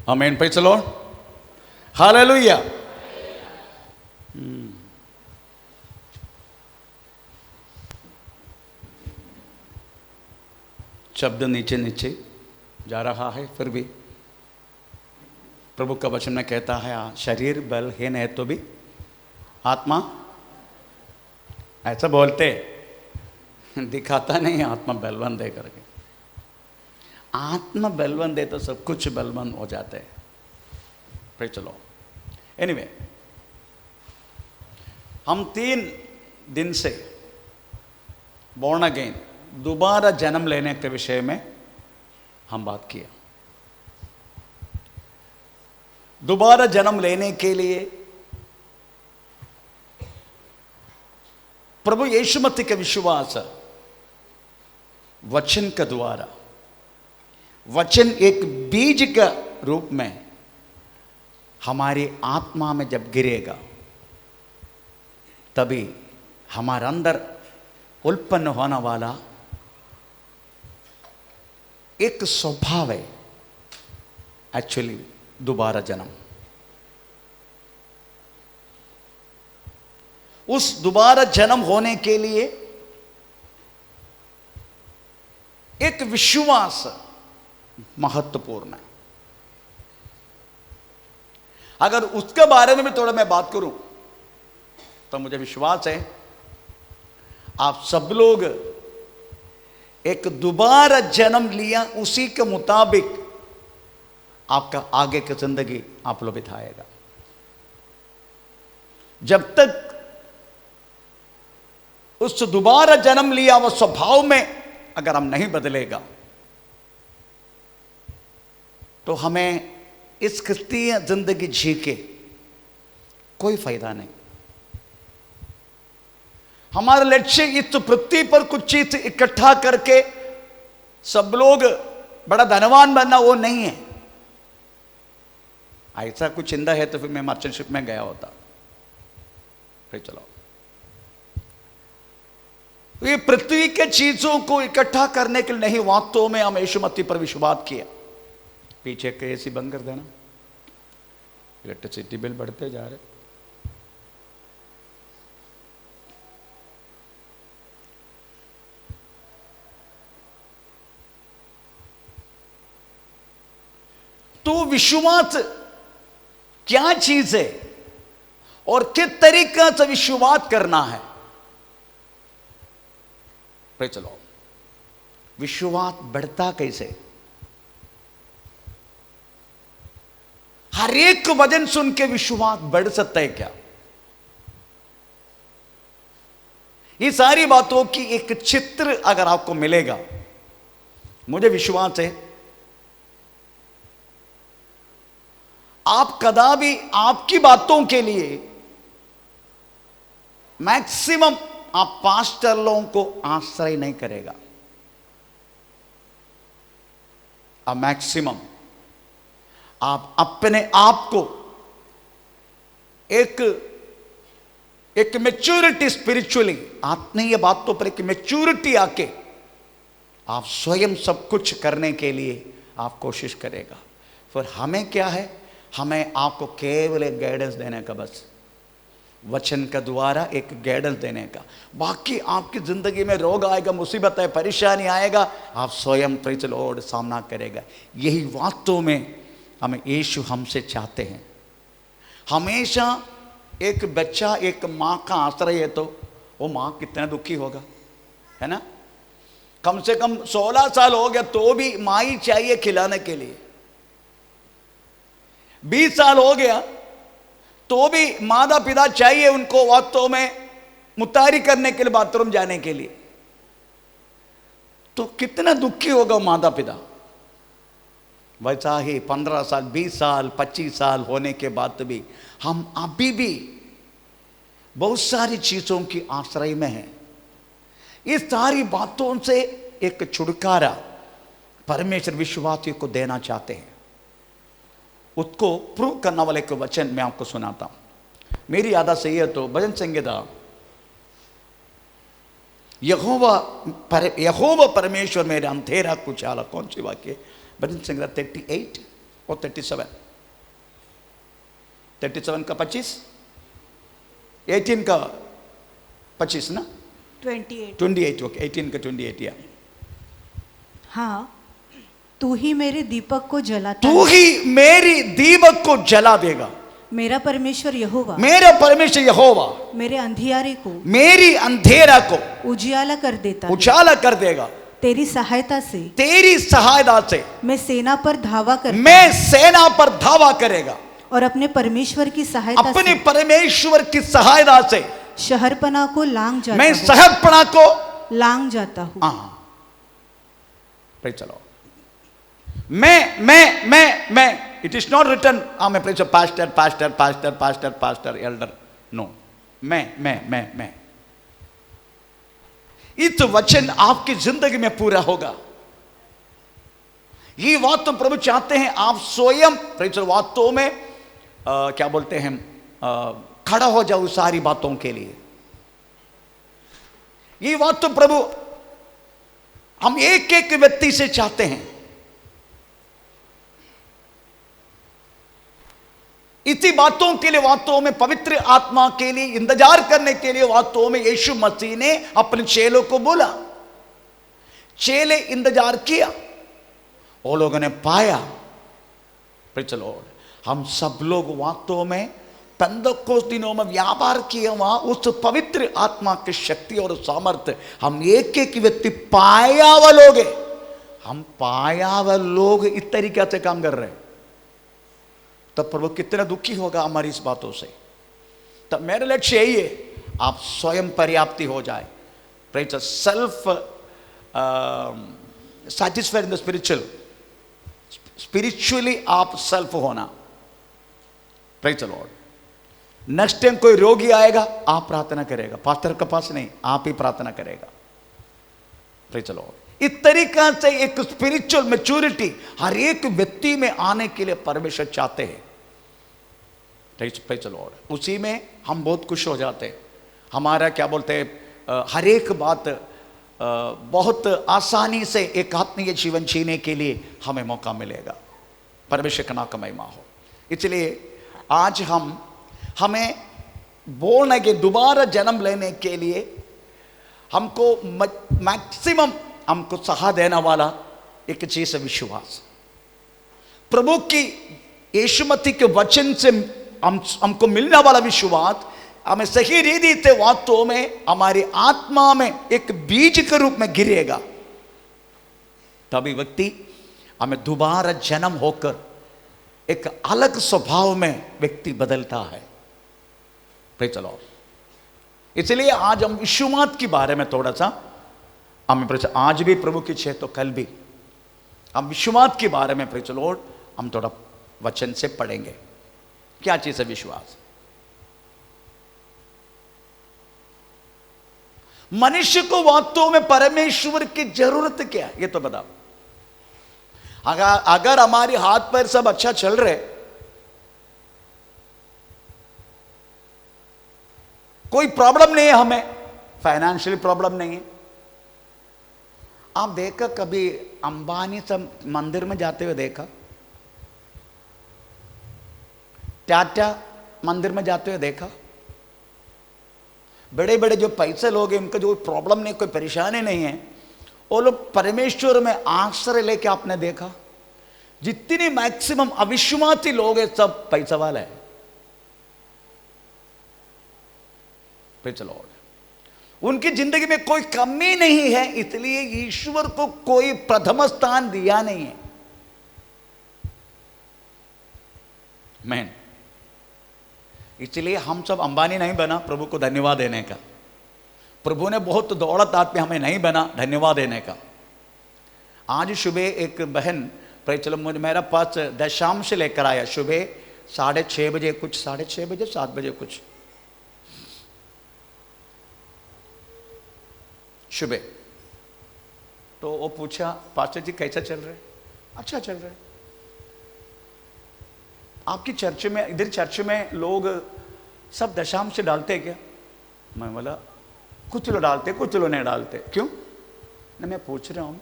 आमीन, praise the Lord, hallelujah. शब्द नीचे नीचे जा रहा है, फिर भी प्रभु का वचन में कहता है शरीर बलहीन है तो भी आत्मा, ऐसा बोलते दिखाता नहीं आत्मा बलवंत है करके। आत्मा बलवंत है तो सब कुछ बलवंत हो जाते हैं। फिर चलो एनीवे, हम 3 दिन से बोर्न अगेन, दोबारा जन्म लेने के विषय में हम बात किया। दोबारा जन्म लेने के लिए प्रभु यीशु मसीह के विश्वास वचन के द्वारा, वचन एक बीज का रूप में हमारी आत्मा में जब गिरेगा तभी हमारे अंदर उत्पन्न होने वाला एक स्वभाव है एक्चुअली दोबारा जन्म। उस दोबारा जन्म होने के लिए एक विश्वास महत्वपूर्ण है। अगर उसके बारे में भी थोड़ा मैं बात करूं तो मुझे विश्वास है आप सब लोग एक दोबारा जन्म लिया उसी के मुताबिक आपका आगे की जिंदगी आप लोग बिताएगा। जब तक उस दोबारा जन्म लिया वह स्वभाव में अगर हम नहीं बदलेगा तो हमें इस क्रिस्तीय जिंदगी जी के कोई फायदा नहीं। हमारा लक्ष्य इस पृथ्वी पर कुछ चीज इकट्ठा करके सब लोग बड़ा धनवान बनना वो नहीं है। ऐसा कुछ चिंता है तो फिर मैं मर्चेंटशिप में गया होता। फिर चलो, ये पृथ्वी के चीजों को इकट्ठा करने के लिए नहीं, वास्तव में हम यीशु मसीह पर विश्वास किया। पीछे के एसी बंद कर देना, इलेक्ट्रिसिटी बिल बढ़ते जा रहे। तो विश्वास क्या चीज है और किस तरीके से विश्वास करना है। फिर चलो, विश्वास बढ़ता कैसे। हर एक वचन सुन के विश्वास बढ़ सकता है क्या। ये सारी बातों की एक चित्र अगर आपको मिलेगा, मुझे विश्वास है आप कदापि आपकी बातों के लिए मैक्सिमम आप पास्टर लोगों को आश्रय नहीं करेगा। अब मैक्सिमम आप अपने आप को एक मैच्योरिटी स्पिरिचुअली आत्मीय बातों पर एक मैच्योरिटी आके आप स्वयं सब कुछ करने के लिए आप कोशिश करेगा। फिर हमें क्या है, हमें आपको केवल एक गाइडेंस देने का, बस वचन का द्वारा एक गाइडेंस देने का। बाकी आपकी जिंदगी में रोग आएगा, मुसीबत है, परेशानी आएगा, आप स्वयं प्रेज़ द लॉर्ड सामना करेगा। यही वास्तव में हमें यीशु हमसे चाहते हैं। हमेशा एक बच्चा एक माँ का आश्रय है तो वो माँ कितना दुखी होगा, है ना। कम से कम 16 साल हो गया तो भी माँ ही चाहिए खिलाने के लिए। 20 साल हो गया तो भी माता पिता चाहिए उनको वास्तव में मुतारी करने के लिए, बाथरूम जाने के लिए। तो कितना दुखी होगा माता पिता। वैसा ही 15 साल 20 साल 25 साल होने के बाद भी हम अभी भी बहुत सारी चीजों की आश्रय में हैं। इस सारी बातों से एक छुटकारा परमेश्वर विश्वासियों को देना चाहते हैं। उसको प्रूव करने वाले को वचन मैं आपको सुनाता हूं। मेरी आदत सही है तो भजन संगीता यहोवा परमेश्वर मेरे अंधेरा कुचाला, कौन सी वाक्य, भजन संगीता 38 वो 37 का 25, 18 का 25 ना, 28 ओके, 18 का 28 या। हाँ, तू ही मेरे दीपक को जलाता तू है। ही मेरी दीपक को जला देगा। मेरा परमेश्वर यहोवा मेरा परमेश्वर यहोवा मेरे अंधियारे को मेरी अंधेरा को उजियाला कर देता है। उजाला कर देगा। तेरी सहायता से तेरी सहायता से मैं सेना पर धावा कर मैं सेना पर धावा करेगा, और अपने परमेश्वर की सहायता अपने से परमेश्वर की सहायता से शहरपना को लांग जाता मैं हूँ। सहजपना को लांग जाता हूँ। हाँ चलो, मैं it is not written I am preacher pastor elder, no, मैं इस वचन आपकी जिंदगी में पूरा होगा। ये बात तो प्रभु चाहते हैं आप स्वयं प्रेचर बातों में क्या बोलते हैं खड़ा हो जाओ सारी बातों के लिए। ये बात तो प्रभु हम एक एक व्यक्ति से चाहते हैं। इसी बातों के लिए, बातों में पवित्र आत्मा के लिए इंतजार करने के लिए बातों में यीशु मसीह ने अपने चेलों को बोला। चेले इंतजार किया, वो लोगों ने पाया। प्रेज़ द लॉर्ड, हम सब लोग वास्तव में पेंतकोस्त दिनों में व्यापार किया वहां उस पवित्र आत्मा की शक्ति और सामर्थ्य हम एक एक व्यक्ति पाया हुआ लोग हैं। हम पाया हुआ लोग इस तरीके से काम कर रहे हैं, तब प्रभु कितना दुखी होगा हमारी इस बातों से। तब मेरा लक्ष्य यही है, आप स्वयं पर्याप्ति हो जाए। Praise the self satisfied in the spiritually आप सेल्फ होना। Praise the Lord. Next time कोई रोगी आएगा आप प्रार्थना करेगा, पास्टर के पास नहीं, आप ही प्रार्थना करेगा। Praise the Lord. इस तरीका से एक स्पिरिचुअल मैच्योरिटी हर एक व्यक्ति में आने के लिए परमेश्वर चाहते हैं। Praise the Lord. उसी में हम बहुत खुश हो जाते हैं। हमारा क्या बोलते हैं हर एक बात बहुत आसानी से एक आत्मीय जीवन जीने के लिए हमें मौका मिलेगा। परमेश्वर का नाम का महिमा हो। इसलिए आज हमें बोलने के दोबारा जन्म लेने के लिए हमको मैक्सिमम हमको सहारा देने वाला एक चीज है विश्वास। प्रभु की यीशु मसीह के वचन से हमको मिलने वाला विश्वास हमें सही रीति से वास्तव में हमारी आत्मा में एक बीज के रूप में गिरेगा। तभी व्यक्ति हमें दोबारा जन्म होकर एक अलग स्वभाव में व्यक्ति बदलता है। Praise the Lord. इसलिए आज हम विश्वास के बारे में थोड़ा सा हमें आज भी प्रभु की इच्छा तो कल भी हम विश्वास के बारे में प्रेज़ द लॉर्ड हम थोड़ा वचन से पढ़ेंगे। क्या चीज है विश्वास? मनुष्य को वास्तव में परमेश्वर की जरूरत क्या है ये तो बताओ। अगर हमारे हाथ पैर सब अच्छा चल रहे, कोई प्रॉब्लम नहीं है, हमें फाइनेंशियली प्रॉब्लम नहीं है। आप देखा कभी अंबानी सब मंदिर में जाते हुए देखा? टाटा मंदिर में जाते हुए देखा? बड़े बड़े जो पैसे लोग हैं उनका जो प्रॉब्लम नहीं, कोई परेशानी नहीं है, वो लोग परमेश्वर में आश्रय लेके आपने देखा? जितनी मैक्सिमम अविश्वासी लोग हैं सब पैसा वाला है। Praise the Lord. उनकी जिंदगी में कोई कमी नहीं है, इसलिए ईश्वर को कोई प्रथम स्थान दिया नहीं है। मैन इसलिए हम सब अंबानी नहीं बना प्रभु को धन्यवाद देने का। प्रभु ने बहुत दौलत आदमी हमें नहीं बना धन्यवाद देने का। आज सुबह एक बहन प्रेज़ द लॉर्ड मेरा पास दशांश लेकर आया सुबह 6:30 बजे, कुछ 6:30 बजे 7 बजे कुछ सुबह। तो वो पूछा पास्टर जी कैसा चल रहा है? अच्छा चल रहा है। आपकी चर्च में, इधर चर्च में लोग सब दशांश से डालते हैं क्या? मैं बोला कुछ लोग डालते कुछ लोग नहीं डालते। क्यों ना मैं पूछ रहा हूँ।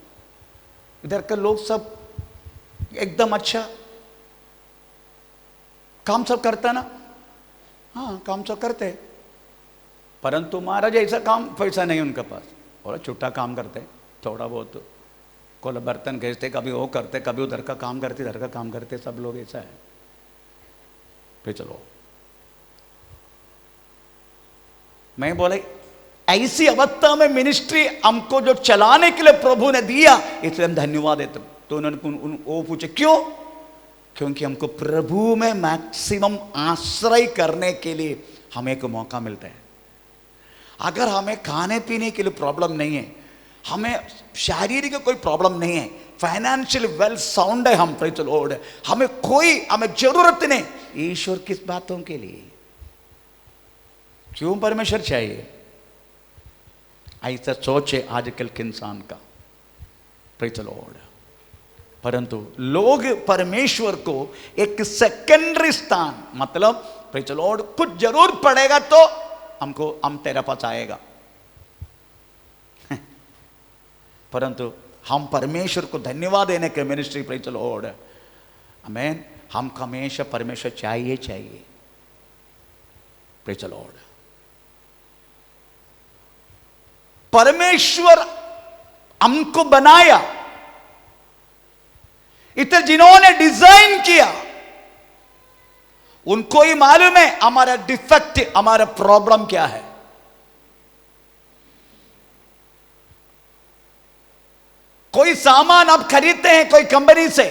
इधर के लोग सब एकदम अच्छा काम सब करता ना, हाँ काम सब करते, परंतु महाराज ऐसा काम पैसा नहीं उनके पास, और छोटा काम करते थोड़ा बहुत, कोला बर्तन घेजते, कभी वो करते, कभी उधर का काम करते, इधर का काम करते, सब लोग ऐसा है। फिर चलो मैं बोले ऐसी अवस्था में मिनिस्ट्री हमको जो चलाने के लिए प्रभु ने दिया, इसलिए हम धन्यवाद देते। तो उन्होंने वो पूछे क्यों? क्योंकि हमको प्रभु में मैक्सिमम आश्रय करने के लिए हमें एक मौका मिलता है। अगर हमें खाने पीने के लिए प्रॉब्लम नहीं है, हमें शारीरिक कोई प्रॉब्लम नहीं है, फाइनेंशियल वेल साउंड है, हम प्रेज़ द लॉर्ड, हमें जरूरत नहीं, ईश्वर किस बातों के लिए, क्यों परमेश्वर चाहिए? ऐसा सोचे आजकल के इंसान का, प्रेज़ द लॉर्ड। परंतु लोग परमेश्वर को एक सेकेंडरी स्थान, मतलब प्रेज़ द लॉर्ड कुछ जरूर पड़ेगा तो हम तेरा पास आएगा, परंतु हम परमेश्वर को धन्यवाद देने के मिनिस्ट्री, प्रेज़ द लॉर्ड, आमीन, हमको हमेशा परमेश्वर चाहिए, प्रेज़ द लॉर्ड। परमेश्वर हमको बनाया, इतने जिन्होंने डिजाइन किया उनको ही मालूम है हमारा डिफेक्ट, हमारा प्रॉब्लम क्या है। कोई सामान आप खरीदते हैं कोई कंपनी से,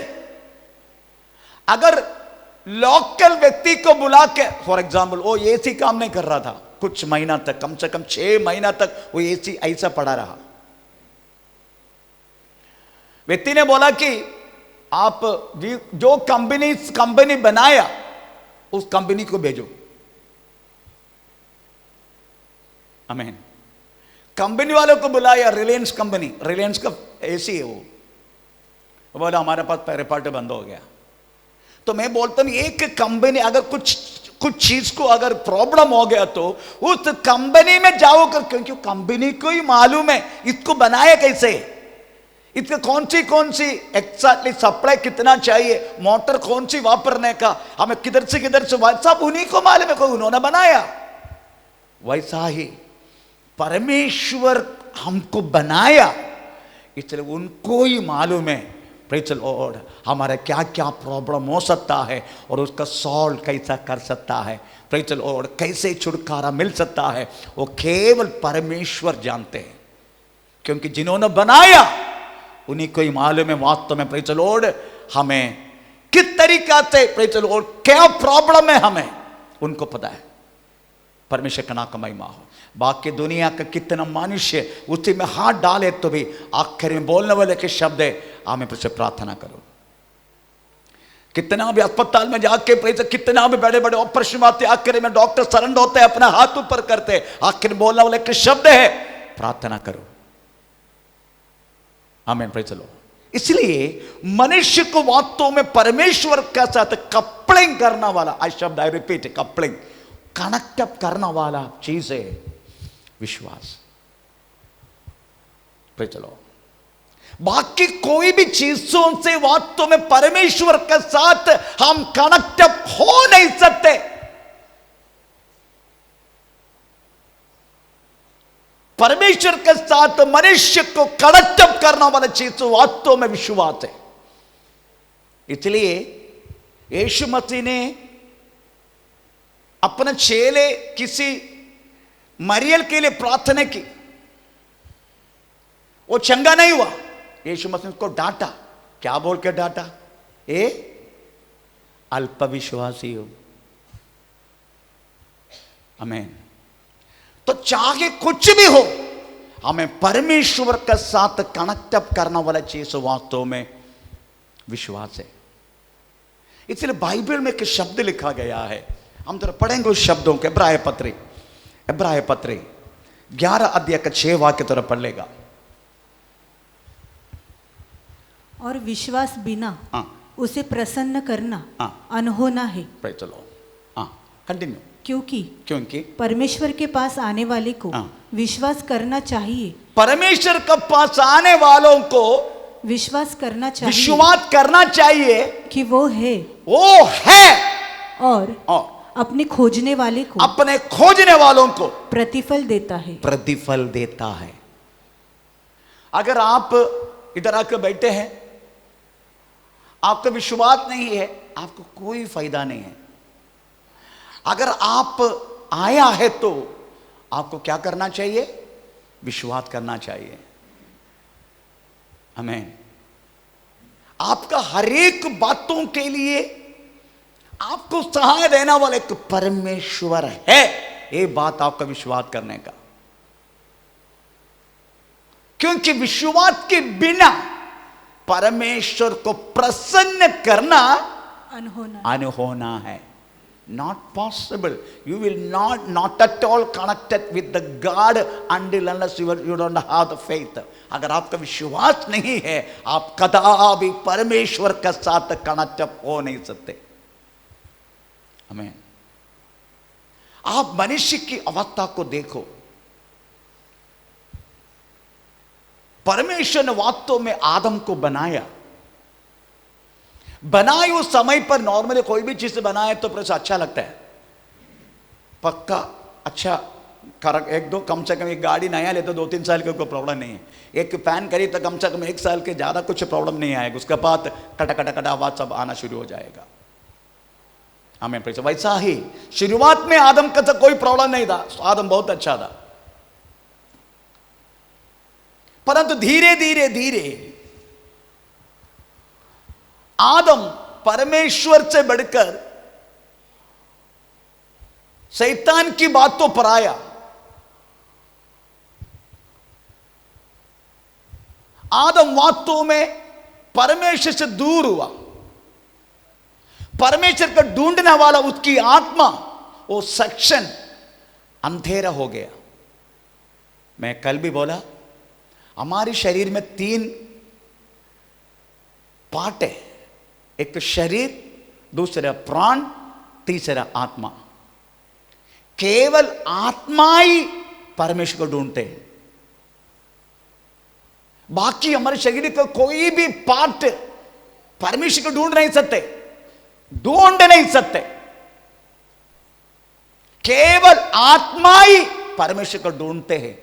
अगर लोकल व्यक्ति को बुला के, फॉर एग्जाम्पल वो एसी काम नहीं कर रहा था कुछ महीना तक, कम से कम 6 महीना तक वो एसी ऐसा पड़ा रहा, व्यक्ति ने बोला कि आप जो कंपनी बनाया उस कंपनी को भेजो, आमीन। कंपनी वालों को बुलाया, रिलायंस कंपनी, रिलायंस का एसी है वो बोला हमारे पास पैरे पार्ट बंद हो गया। तो मैं बोलता हूं एक कंपनी अगर कुछ चीज को अगर प्रॉब्लम हो गया तो उस कंपनी में जाओ कर, क्योंकि कंपनी को ही मालूम है इसको बनाया कैसे, इसका कौन सी एक्सैक्टली सप्लाई कितना चाहिए, मोटर कौन सी वापरने का, हमें किधर से सब उन्हीं को मालूम है, कोई उन्होंने बनाया। वैसा ही परमेश्वर हमको बनाया, इसलिए उनको ही मालूम है, प्रेज़ द लॉर्ड, हमारा क्या क्या प्रॉब्लम हो सकता है और उसका सॉल्व कैसा कर सकता है, प्रेज़ द लॉर्ड, कैसे छुटकारा मिल सकता है, वो केवल परमेश्वर जानते हैं, क्योंकि जिन्होंने बनाया उन्हीं को ही मालूम है वास्तव में, प्रेज़ द लॉर्ड, हमें किस तरीका से, प्रेज़ द लॉर्ड, क्या प्रॉब्लम है हमें उनको पता है। परमेश्वर का नाम का महिमा हो। बाकी दुनिया का कितना मनुष्य उसी में हाथ डाले तो भी आखिर में बोलने वाले के शब्द है, हमें से प्रार्थना करो। कितना भी अस्पताल में जाके कितना भी बड़े बड़े ऑपरेशन आते, आखिर में डॉक्टर सरेंडर होते हैं, अपना हाथ ऊपर करते, आखिर में बोलने वाले के शब्द है प्रार्थना करो, आमीन, प्रेज़ द लॉर्ड। इसलिए मनुष्य को वास्तव में परमेश्वर के साथ कपलिंग करना वाला, आई शब्द I repeat, coupling, connect up करना वाला चीज है विश्वास, प्रेज़ द लॉर्ड। बाकी कोई भी चीजों से वास्तव में परमेश्वर के साथ हम कनेक्ट अप हो नहीं सकते। परमेश्वर के साथ मनुष्य को कनेक्ट अप करना वाला चीज वास्तव में विश्वास है। इसलिए यीशु मसीह ने अपने चेले किसी मरियल के लिए प्रार्थना की, वो चंगा नहीं हुआ, यीशु मसीह उसको डांटा, क्या बोल के डांटा, ए अल्पविश्वासी हो, आमीन। तो चाहे कुछ भी हो, हमें परमेश्वर के साथ कनेक्ट अप करना वाला चीज वास्तव में विश्वास है। इसलिए बाइबल में एक शब्द लिखा गया है, हम जरा पढ़ेंगे उस शब्दों के। इब्राहिम पत्री 11 अध्याय का 6 वाक्य तरह पढ़ लेगा। और विश्वास बिना उसे प्रसन्न करना अनहोना है। कंटिन्यू। क्योंकि परमेश्वर के पास आने वाले को विश्वास करना चाहिए। परमेश्वर के पास आने वालों को विश्वास करना चाहिए कि वो है। और अपने खोजने वाले को अपने खोजने वालों को प्रतिफल देता है। प्रतिफल देता है। अगर आप इधर आकर बैठे हैं, आपका विश्वास नहीं है, आपको कोई फायदा नहीं है। अगर आप आया है तो आपको क्या करना चाहिए? विश्वास करना चाहिए। आमीन। आपका हर एक बातों के लिए आपको सहाय देने वाला एक परमेश्वर है, ये बात आपका विश्वास करने का। क्योंकि विश्वास के बिना परमेश्वर को प्रसन्न करना अनहोना है। Not possible. You will not at all connected with the God until unless you don't have the faith. अगर आपका विश्वास नहीं है, आप कदापि परमेश्वर के साथ कनेक्ट हो नहीं सकते। आमीन। आप मनुष्य की अवस्था को देखो। परमेश्वर ने वास्तव में आदम को बनाया उस समय पर। नॉर्मली कोई भी चीज बनाए तो प्रेस अच्छा लगता है, पक्का अच्छा खरक। एक दो कम से कम एक गाड़ी नया ले तो 2-3 साल के कोई प्रॉब्लम नहीं है। एक फैन करी तो कम से कम 1 साल के ज्यादा कुछ प्रॉब्लम नहीं आएगा, उसके बाद कटा कटा कटा आवाज सब आना शुरू हो जाएगा। हमें प्रेस वैसा ही शुरुआत में आदम का तो कोई प्रॉब्लम नहीं था, आदम बहुत अच्छा था। परंतु धीरे धीरे धीरे आदम परमेश्वर से बढ़कर शैतान की बातों पर आया। आदम वास्तव में परमेश्वर से दूर हुआ। परमेश्वर को ढूंढने वाला उसकी आत्मा, वो सेक्शन अंधेरा हो गया। मैं कल भी बोला, हमारे शरीर में 3 पार्ट है। एक शरीर, दूसरा प्राण, तीसरा आत्मा। केवल आत्मा ही परमेश्वर को ढूंढते हैं। बाकी हमारे शरीर का कोई भी पार्ट परमेश्वर को ढूंढ नहीं सकते। केवल आत्मा ही परमेश्वर को ढूंढते हैं।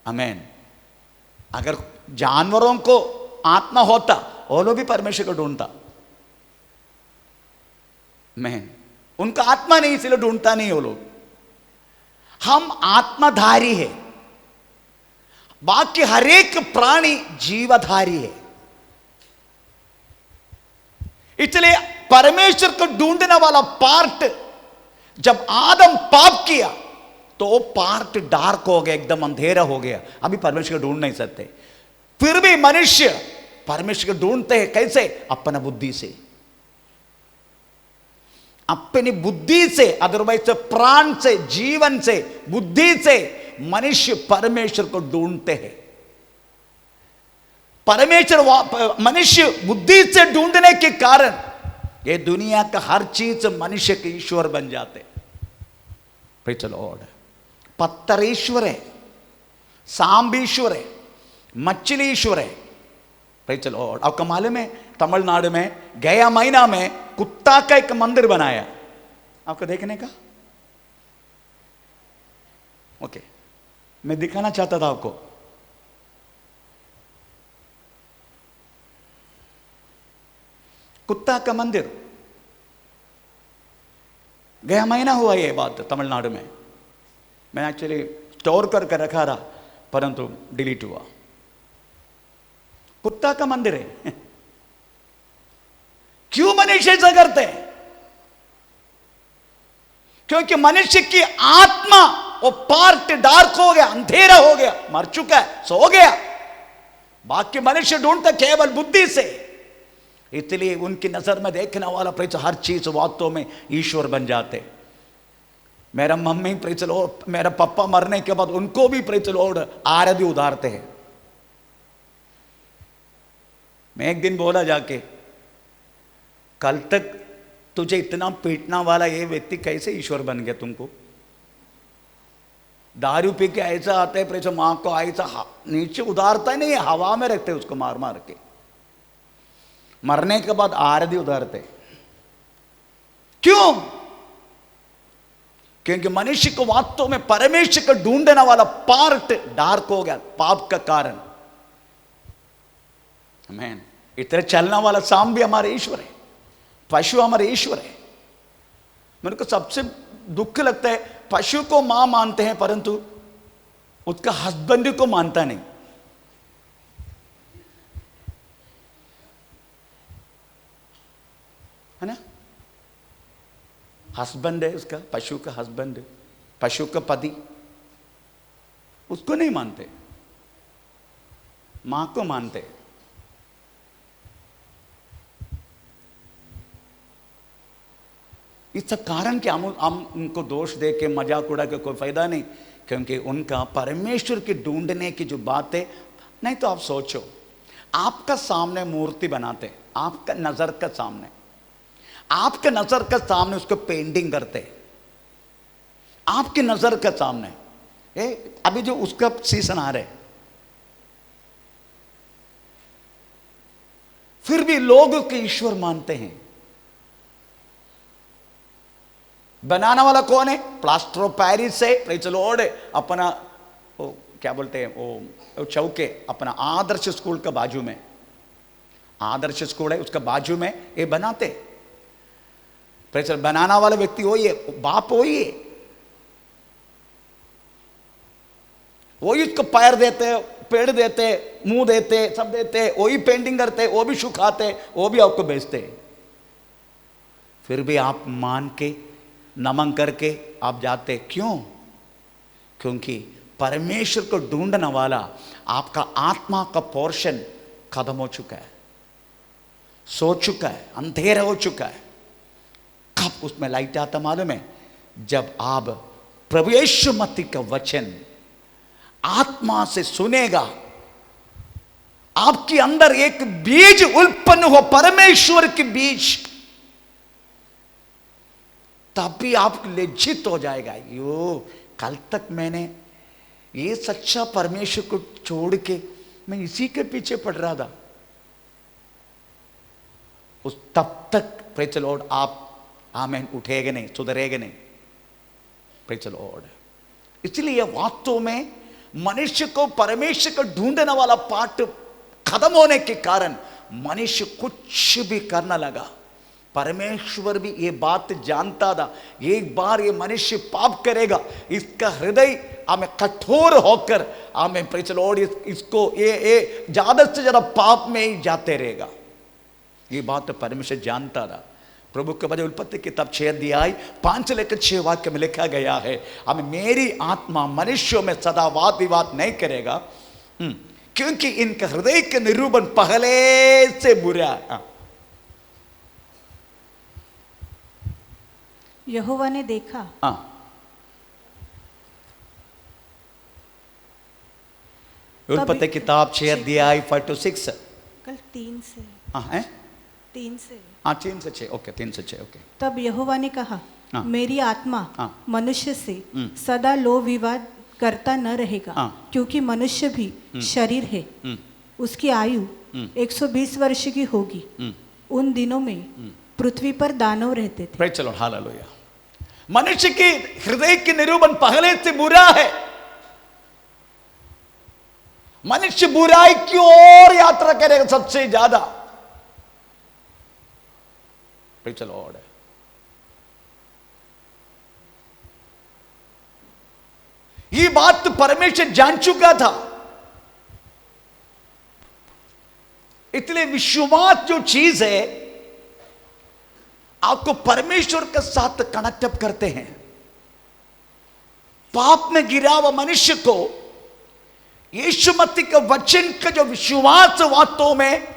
आमीन। अगर जानवरों को आत्मा होता, वो लोग भी परमेश्वर को ढूंढता। मैं उनका आत्मा नहीं, इसलिए ढूंढता नहीं वो लोग। हम आत्माधारी है, बाकी हर एक प्राणी जीवधारी है। इसलिए परमेश्वर को ढूंढने वाला पार्ट, जब आदम पाप किया तो वो पार्ट डार्क हो गया, एकदम अंधेरा हो गया। अभी परमेश्वर को ढूंढ नहीं सकते। फिर भी मनुष्य परमेश्वर को ढूंढते हैं। कैसे? अपना बुद्धि से, अपनी बुद्धि से, अदरवाइज प्राण से, जीवन से, बुद्धि से मनुष्य परमेश्वर को ढूंढते हैं। मनुष्य बुद्धि से ढूंढने के कारण ये दुनिया का हर चीज मनुष्य के ईश्वर बन जाते। Praise the Lord. पत्थर ईश्वर है, सांप ईश्वर है, मछली ईश्वर है। Praise the Lord. आपको मालूम है, तमिलनाडु में गया महीना में कुत्ता का एक मंदिर बनाया, आपको देखने का। ओके, मैं दिखाना चाहता था आपको। कुत्ता का मंदिर, गया महीना हुआ ये बात तमिलनाडु में। मैं एक्चुअली स्टोर करके रखा था, परंतु डिलीट हुआ। कुत्ता का मंदिर है। क्यों मनुष्य ऐसा करते हैं? क्योंकि मनुष्य की आत्मा वो पार्ट डार्क हो गया, अंधेरा हो गया, मर चुका है, सो गया। बाकी मनुष्य ढूंढते केवल बुद्धि से। इसलिए उनकी नजर में देखने वाला प्रेज़ हर चीज वास्तव में ईश्वर बन जाते। मेरा मम्मी प्रेज़ लॉर्ड, मेरा पापा मरने के बाद उनको भी प्रेज़ लॉर्ड आरती उतारते हैं। मैं एक दिन बोला जाके, कल तक तुझे इतना पीटना वाला ये व्यक्ति कैसे ईश्वर बन गया तुमको? दारू पी के ऐसा आता है, प्रेज़ माँ को ऐसा नीचे उतारता ही नहीं है, हवा में रखते उसको मार मार के। मरने के बाद आरती उतारते। क्यों? क्योंकि मनुष्य को वास्तव में परमेश्वर को ढूंढने वाला पार्ट डार्क हो गया पाप का कारण। आमीन। इतना चलने वाला सांप भी हमारे ईश्वर है, पशु हमारे ईश्वर है। मेरे को सबसे दुख लगता है, पशु को मां मानते हैं परंतु उसका हस्बैंड को मानता नहीं। है ना? हस्बैंड है उसका, पशु का हस्बैंड, पशु का पति, उसको नहीं मानते, मां को मानते। इसका कारण कि हम उनको दोष दे के मजाक उड़ा के कोई फायदा नहीं, क्योंकि उनका परमेश्वर की ढूंढने की जो बात है। नहीं तो आप सोचो, आपका सामने मूर्ति बनाते, आपका नजर का सामने, आपके नजर के सामने उसको पेंटिंग करते, आपके नजर के सामने। अभी जो उसका सीजन आ रहा है, फिर भी लोग के ईश्वर मानते हैं। बनाना वाला कौन है? प्लास्टर ऑफ पेरिस से प्रेज़ द लॉर्ड अपना वो क्या बोलते हैं वो चौके, अपना आदर्श स्कूल का बाजू में, आदर्श स्कूल है उसका बाजू में ये बनाते। प्रेज़ द, बनाना वाला व्यक्ति वही है, बाप वही है, वही उसको पैर देते, पेड़ देते, मुंह देते, सब देते, वही पेंटिंग करते, वो भी सुखाते, वो भी आपको बेचते। फिर भी आप मान के नमन करके आप जाते, क्यों? क्योंकि परमेश्वर को ढूंढने वाला आपका आत्मा का पोर्शन खत्म हो चुका है, सो चुका है, अंधेरा हो चुका है। कब उसमें लाइट आता मालूम है? जब आप प्रभु यीशु मसीह का वचन आत्मा से सुनेगा, आपके अंदर एक बीज उत्पन्न हो, परमेश्वर के बीज, तभी आप लज्जित हो जाएगा। यो, कल तक मैंने ये सच्चा परमेश्वर को छोड़ के मैं इसी के पीछे पड़ रहा था। उस तब तक प्रेज़ द लॉर्ड आप आमीन उठेगे नहीं, सुधरेगे नहीं। Praise the Lord. इसलिए वास्तव में मनुष्य को परमेश्वर को ढूंढने वाला पार्ट खत्म होने के कारण मनुष्य कुछ भी करने लगा। परमेश्वर भी ये बात जानता था, एक बार ये मनुष्य पाप करेगा, इसका हृदय हमें कठोर होकर हमें प्रेज़ द लॉर्ड इसको ये ज्यादा से ज्यादा पाप में ही जाते रहेगा। ये बात तो परमेश्वर जानता था। प्रभु के वचन उत्पत्ति किताब 6 अध्याय 5 लेकर 6 वाक्य में लिखा गया है, हमें मेरी आत्मा मनुष्यों में सदा वाद विवाद नहीं करेगा, क्योंकि इनका हृदय के निरूपण पहले से बुरा है। यहोवा ने देखा। उत्पत्ति किताब 6 अध्याय 5 to 6 कल 3 से। है 3 से। 3 से 6 ओके, 3 से 6 ओके। तब यहोवा ने कहा, मेरी आत्मा मनुष्य से सदा लो विवाद करता न रहेगा, क्योंकि मनुष्य भी शरीर है, उसकी आयु 120 वर्ष की होगी। उन दिनों में पृथ्वी पर दानव रहते थे। Praise the Lord, hallelujah. मनुष्य के हृदय के निरूपण पहले से बुरा है। मनुष्य बुराई की ओर यात्रा करेगा सबसे ज्यादा। Praise the Lord. ये बात तो परमेश्वर जान चुका था, इसलिए विश्वास जो चीज है आपको परमेश्वर के साथ कनेक्ट अप करते हैं। पाप में गिरा हुआ मनुष्य को यीशु मसीह के वचन का जो विश्वास वास्तव में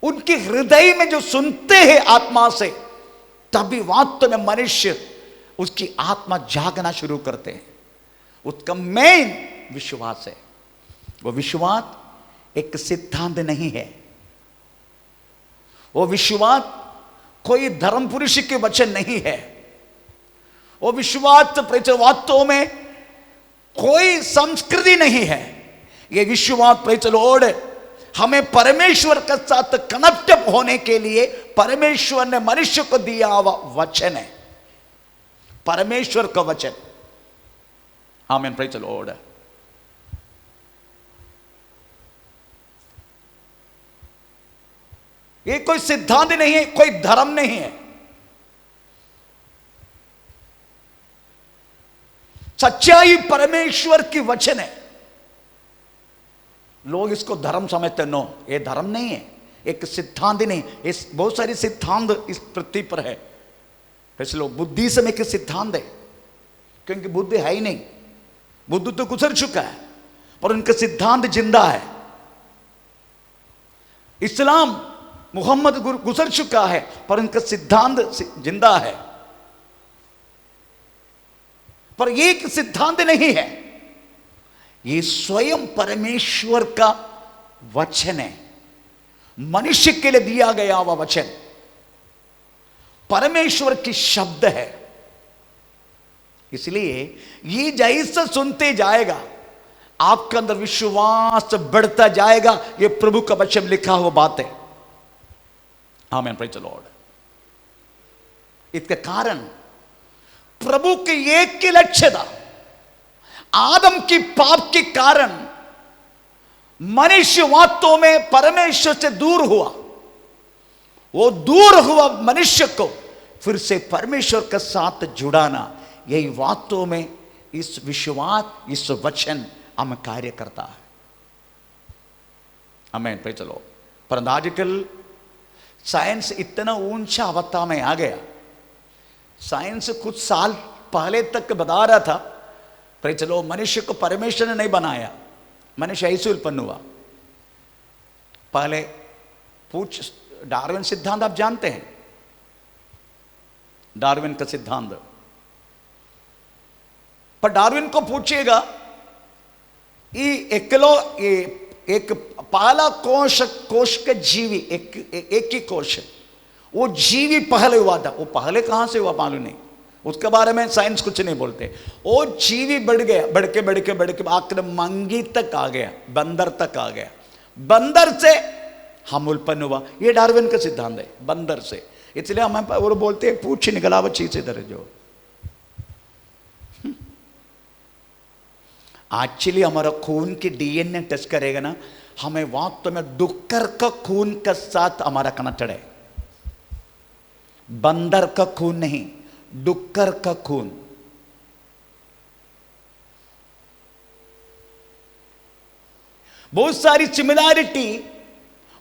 उनके हृदय में जो सुनते हैं आत्मा से, तभी वास्तव में मनुष्य उसकी आत्मा जागना शुरू करते हैं। उसका मेन विश्वास है। वो विश्वास एक सिद्धांत नहीं है, वो विश्वास कोई धर्म पुरुष के वचन नहीं है, वो विश्वास वास्तव में कोई संस्कृति नहीं है। ये विश्वास प्रेज़ द लॉर्ड हमें परमेश्वर के साथ कनेक्ट होने के लिए परमेश्वर ने मनुष्य को दिया हुआ वचन है, परमेश्वर का वचन। आमीन, प्रेज़ द लॉर्ड। ये कोई सिद्धांत नहीं है, कोई धर्म नहीं है। सच्चाई परमेश्वर की वचन है। लोग इसको धर्म समझते, नो, ये धर्म नहीं है, एक सिद्धांत नहीं। इस बहुत सारी सिद्धांत इस पृथ्वी पर है। इसलिए बुद्धिज्म एक सिद्धांत है, क्योंकि बुद्धि है ही नहीं, बुद्ध तो गुजर चुका है, पर उनका सिद्धांत जिंदा है। इस्लाम, मोहम्मद गुजर चुका है, पर उनका सिद्धांत जिंदा है। पर ये एक सिद्धांत नहीं है, ये स्वयं परमेश्वर का वचन है, मनुष्य के लिए दिया गया हुआ वचन, परमेश्वर की शब्द है। इसलिए ये जैसा सुनते जाएगा, आपके अंदर विश्वास बढ़ता जाएगा। ये प्रभु का वचन लिखा हुआ बात है। आमीन, प्रेज़ द लॉर्ड। इसके कारण प्रभु की एक ही लक्ष्य था। आदम की पाप के कारण मनुष्य वास्तव में परमेश्वर से दूर हुआ। वो दूर हुआ मनुष्य को फिर से परमेश्वर के साथ जुड़ाना, यही वास्तव में इस विश्वास, इस वचन हमें कार्य करता है। आमीन, प्रेज़ द लॉर्ड। पर आजकल साइंस इतना ऊंचा अवस्था में आ गया। साइंस कुछ साल पहले तक बता रहा था, पर चलो, मनुष्य को परमेश्वर ने नहीं बनाया, मनुष्य ऐसे उत्पन्न हुआ। पहले डार्विन सिद्धांत आप जानते हैं, डार्विन का सिद्धांत। पर डार्विन को पूछिएगा, ये एक पहला कोश का जीवी, एक ही कोश है, वो जीवी पहले हुआ था। वो पहले कहां से हुआ मालूम नहीं, उसके बारे में साइंस कुछ नहीं बोलते। वो जीवी बढ़ गया, बढ़ के आखिर मंगी तक आ गया, बंदर तक आ गया, बंदर से हम उत्पन्न हुआ। ये डार्विन का सिद्धांत है, बंदर से। इसलिए हम वो बोलते हैं, पूछ निकला वो चीज इधर जो। एक्चुअली हमारा खून की डीएनए टेस्ट करेगा ना, हमें वास्तव में डुक्कर का खून के साथ हमारा कनेक्टेड है, बंदर का खून नहीं, डुक्कर का खून। बहुत सारी सिमिलैरिटी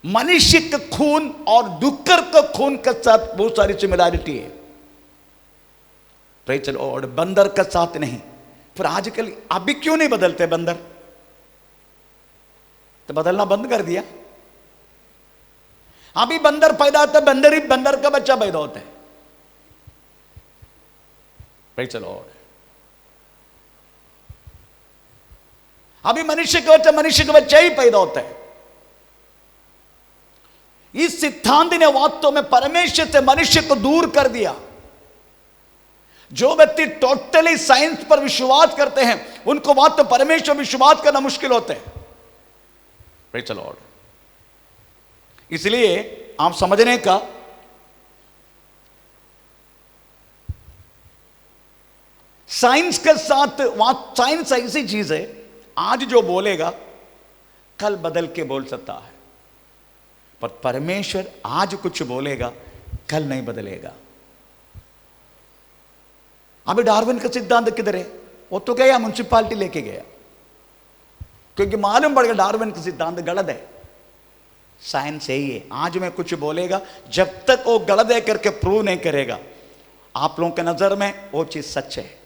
मनुष्य के खून और डुक्कर का खून के साथ बहुत सारी सिमिलैरिटी है, प्रेज़ द लॉर्ड। बंदर का साथ नहीं। फिर आजकल अभी क्यों नहीं बदलते बंदर? तो बदलना बंद कर दिया। अभी बंदर पैदा होता है, बंदर का बच्चा पैदा होता है, प्रेज़ द लॉर्ड। अभी मनुष्य का बच्चा ही पैदा होता है। इस सिद्धांत ने वास्तव में परमेश्वर से मनुष्य को दूर कर दिया। जो व्यक्ति टोटली साइंस पर विश्वास करते हैं, उनको वास्तव परमेश्वर विश्वास करना मुश्किल होता है, प्रेज़ द लॉर्ड। इसलिए आप समझने का साइंस के साथ, साइंस ऐसी चीज है, आज जो बोलेगा कल बदल के बोल सकता है, पर परमेश्वर आज कुछ बोलेगा कल नहीं बदलेगा। अभी डार्विन का सिद्धांत किधर है? वो तो गया म्युनिसिपालिटी लेके गया, क्योंकि मालूम पड़ गया डार्विन का सिद्धांत गलत है। साइंस यही है, आज मैं कुछ बोलेगा, जब तक वो गलत है करके प्रूव नहीं करेगा, आप लोगों के नजर में वो चीज सच है।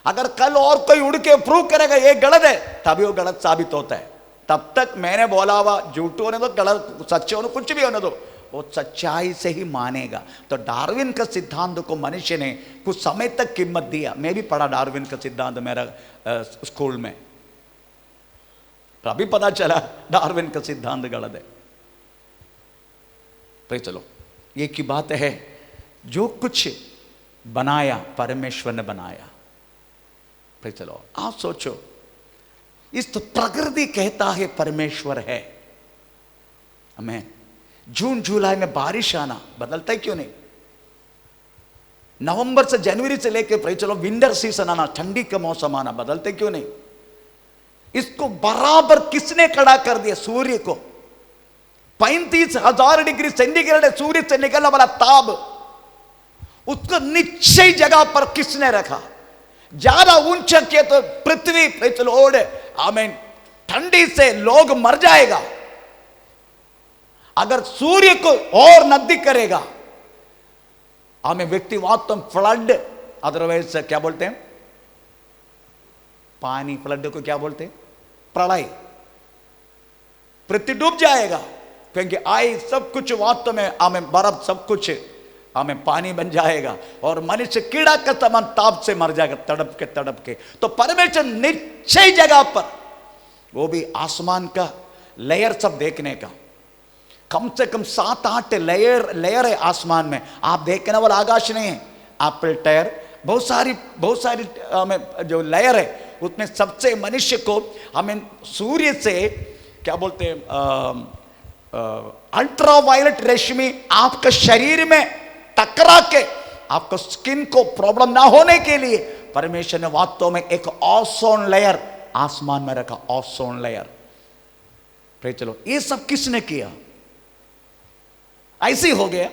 अगर कल और कोई उड़ के प्रूव करेगा ये गलत है, तभी वो गलत साबित होता है। तब तक मैंने बोला हुआ झूठ होने दो, गलत सच्चे होने, कुछ भी होने दो, वो सच्चाई से ही मानेगा। तो डार्विन का सिद्धांत को मनुष्य ने कुछ समय तक कीमत दिया। मैं भी पढ़ा डार्विन का सिद्धांत मेरा स्कूल में, तो अभी पता चला डार्विन का सिद्धांत गलत है। तो चलो, ये की बात है, जो कुछ बनाया परमेश्वर ने बनाया। फिर चलो आप सोचो, इस तो प्रकृति कहता है परमेश्वर है, हमें जून जुलाई में बारिश आना बदलता है क्यों नहीं? नवंबर से जनवरी से लेकर चलो विंटर सीजन आना, ठंडी का मौसम आना, बदलते क्यों नहीं? इसको बराबर किसने खड़ा कर दिया? सूर्य को। 35,000 डिग्री सेंटीग्रेड सूर्य से निकलने वाला ताप, उसको निश्चय जगह पर किसने रखा? ज्यादा ऊंचा किया तो पृथ्वी ओढ़ आमीन ठंडी से लोग मर जाएगा। अगर सूर्य को और नजदीक करेगा हमें व्यक्तिवाद तो फ्लड, अदरवाइज क्या बोलते हैं? पानी, फ्लड को क्या बोलते हैं? प्रलय। पृथ्वी डूब जाएगा क्योंकि आई सब कुछ वास्तव में हमें बर्फ सब कुछ हमें पानी बन जाएगा और मनुष्य कीड़ा का समान ताप से मर जाएगा तड़प के। तो परमेश्वर निश्चय जगह पर, वो भी आसमान का लेयर सब देखने का, कम से कम 7-8 लेयर है आसमान में। आप देखने वाला आकाश नहीं है, एप्पल टायर, बहुत सारी हमें जो लेयर है उसमें सबसे मनुष्य को हमें सूर्य से क्या बोलते हैं अल्ट्रावायलेट रश्मि आपका शरीर में टकरा के आपको स्किन को प्रॉब्लम ना होने के लिए परमेश्वर ने वास्तव में एक ओजोन लेयर आसमान में रखा। ओजोन लेयर, चलो ये सब किसने किया? ऐसे ही हो गया।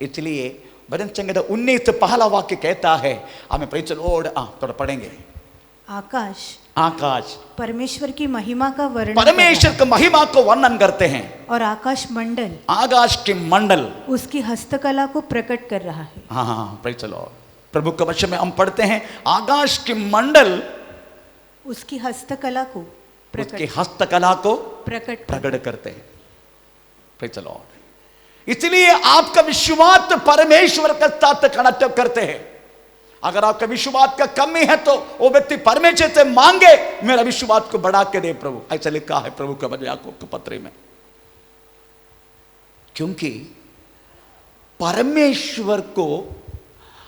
इसलिए भजन संहिता 19 पहला वाक्य कहता है, हमें थोड़ा पढ़ेंगे। आकाश परमेश्वर की महिमा का वर्णन, परमेश्वर की महिमा को वर्णन करते हैं, और आकाश के मंडल उसकी हस्तकला को प्रकट कर रहा है। हाँ, प्रभु के वचन में हम पढ़ते हैं आकाश के मंडल उसकी हस्तकला को प्रकट करते हैं। Praise the Lord. इसलिए आपका विश्वास परमेश्वर के साथ कनेक्ट करते हैं। अगर आपका विश्वास का कमी है तो वो व्यक्ति परमेश्वर से मांगे, मेरा विश्वास को बढ़ा के दे प्रभु, ऐसा लिखा है प्रभु के वचन याकूब के पत्र में। क्योंकि परमेश्वर को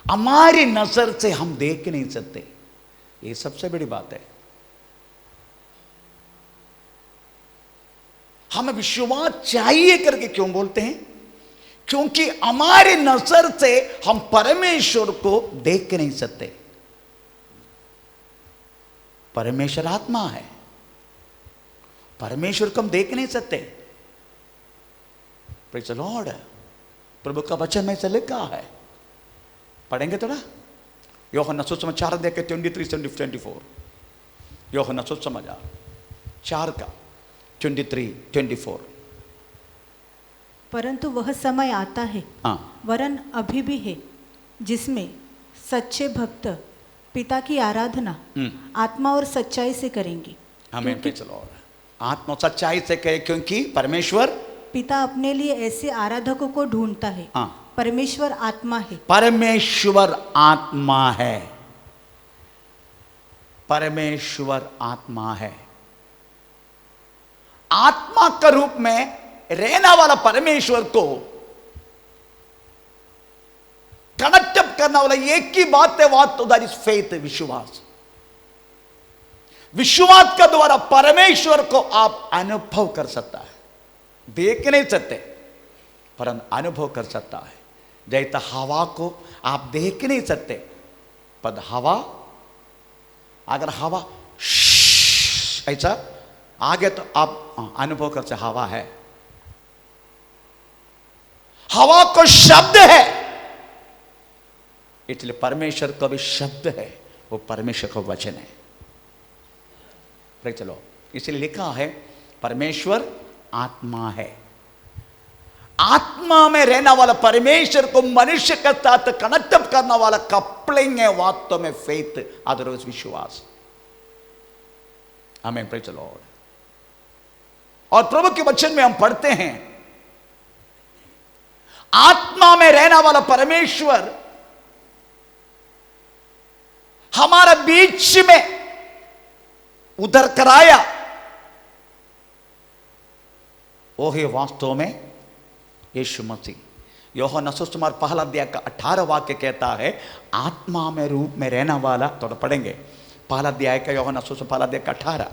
हमारी नजर से हम देख नहीं सकते, ये सबसे बड़ी बात है। हमें विश्वास चाहिए करके क्यों बोलते हैं? क्योंकि हमारी नजर से हम परमेश्वर को देख नहीं सकते। परमेश्वर आत्मा है, परमेश्वर को हम देख नहीं सकते। Praise the Lord. प्रभु का वचन में से लिखा है, पढ़ेंगे थोड़ा। यूहन्ना सुसमाचार देखे 23-24। यूहन्ना सुसमाचार 4 का 23-24। परंतु वह समय आता है, वरन अभी भी है, जिसमें सच्चे भक्त पिता की आराधना आत्मा और सच्चाई से करेंगे। आमीन। चलो, आत्मा और सच्चाई से करें, क्योंकि परमेश्वर पिता अपने लिए ऐसे आराधकों को ढूंढता है। परमेश्वर आत्मा है। परमेश्वर आत्मा है। परमेश्वर आत्मा है। आत्मा का रूप में रहने वाला परमेश्वर को कनेक्ट करने वाला एक ही बात है, तो दैट इज फेथ, विश्वास। विश्वास का द्वारा परमेश्वर को आप अनुभव कर सकता है। देख नहीं सकते परंतु अनुभव कर सकता है। जैसे हवा को आप देख नहीं सकते, पर हवा, अगर हवा ऐसा आगे तो आप अनुभव कर सकते हवा है। हवा को शब्द है, इसलिए परमेश्वर का भी शब्द है, वो परमेश्वर का वचन है। चलो, इसलिए लिखा है परमेश्वर आत्मा है। आत्मा में रहने वाला परमेश्वर को मनुष्य के साथ कनेक्ट करने वाला कपलिंग है वास्तव में फेथ, अदरवाइज विश्वास। आमीन। Praise the Lord. और प्रभु के वचन में हम पढ़ते हैं, आत्मा में रहने वाला परमेश्वर हमारे बीच में उधर कराया, वो है वास्तव में यीशु मसीह। यूहन्ना सुसमाचार पहला अध्याय का 18 वाक्य कहता है, आत्मा में रूप में रहने वाला, थोड़ा पढ़ेंगे पहला अध्याय का, यूहन्ना सुसमाचार पहला अध्याय का 18।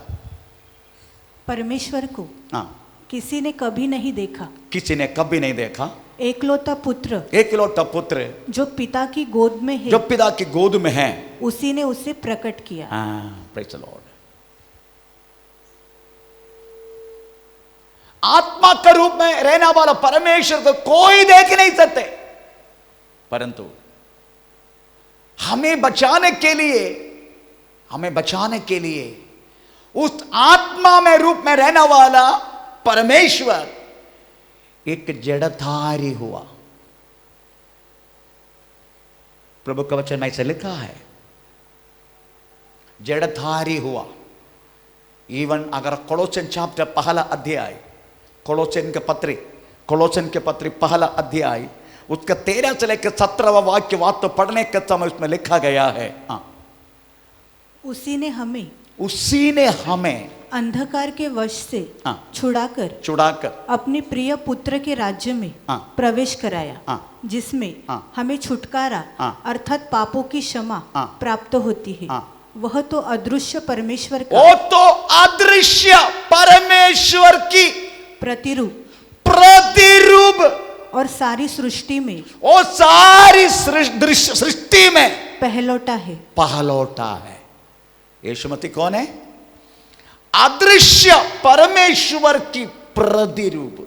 परमेश्वर को किसी ने कभी नहीं देखा, किसी ने कभी नहीं देखा, एकलौता पुत्र एकलौता पुत्र जो पिता की गोद में है, जो पिता की गोद में है, उसी ने उसे प्रकट किया। Praise the Lord. आत्मा के रूप में रहने वाला परमेश्वर को कोई देख नहीं सकते, परंतु हमें बचाने के लिए उस आत्मा में रूप में रहने वाला परमेश्वर एक जड़धारी हुआ। प्रभु का वचन में ऐसे लिखा है, जड़धारी हुआ। इवन अगर कोलोसन चैप्टर पहला अध्याय, कोलोसन के पत्री पहला अध्याय उसका 13 से लेकर 17वां वाक्य तो पढ़ने के समय उसमें लिखा गया है, उसी ने हमें अंधकार के वश से छुड़ाकर अपने प्रिय पुत्र के राज्य में प्रवेश कराया, जिसमें हमें छुटकारा अर्थात पापों की क्षमा प्राप्त होती है। वह तो अदृश्य परमेश्वर की प्रतिरूप और सारी सृष्टि में पहलौटा है। यीशु मसीह कौन है? अदृश्य परमेश्वर की प्रतिरूप।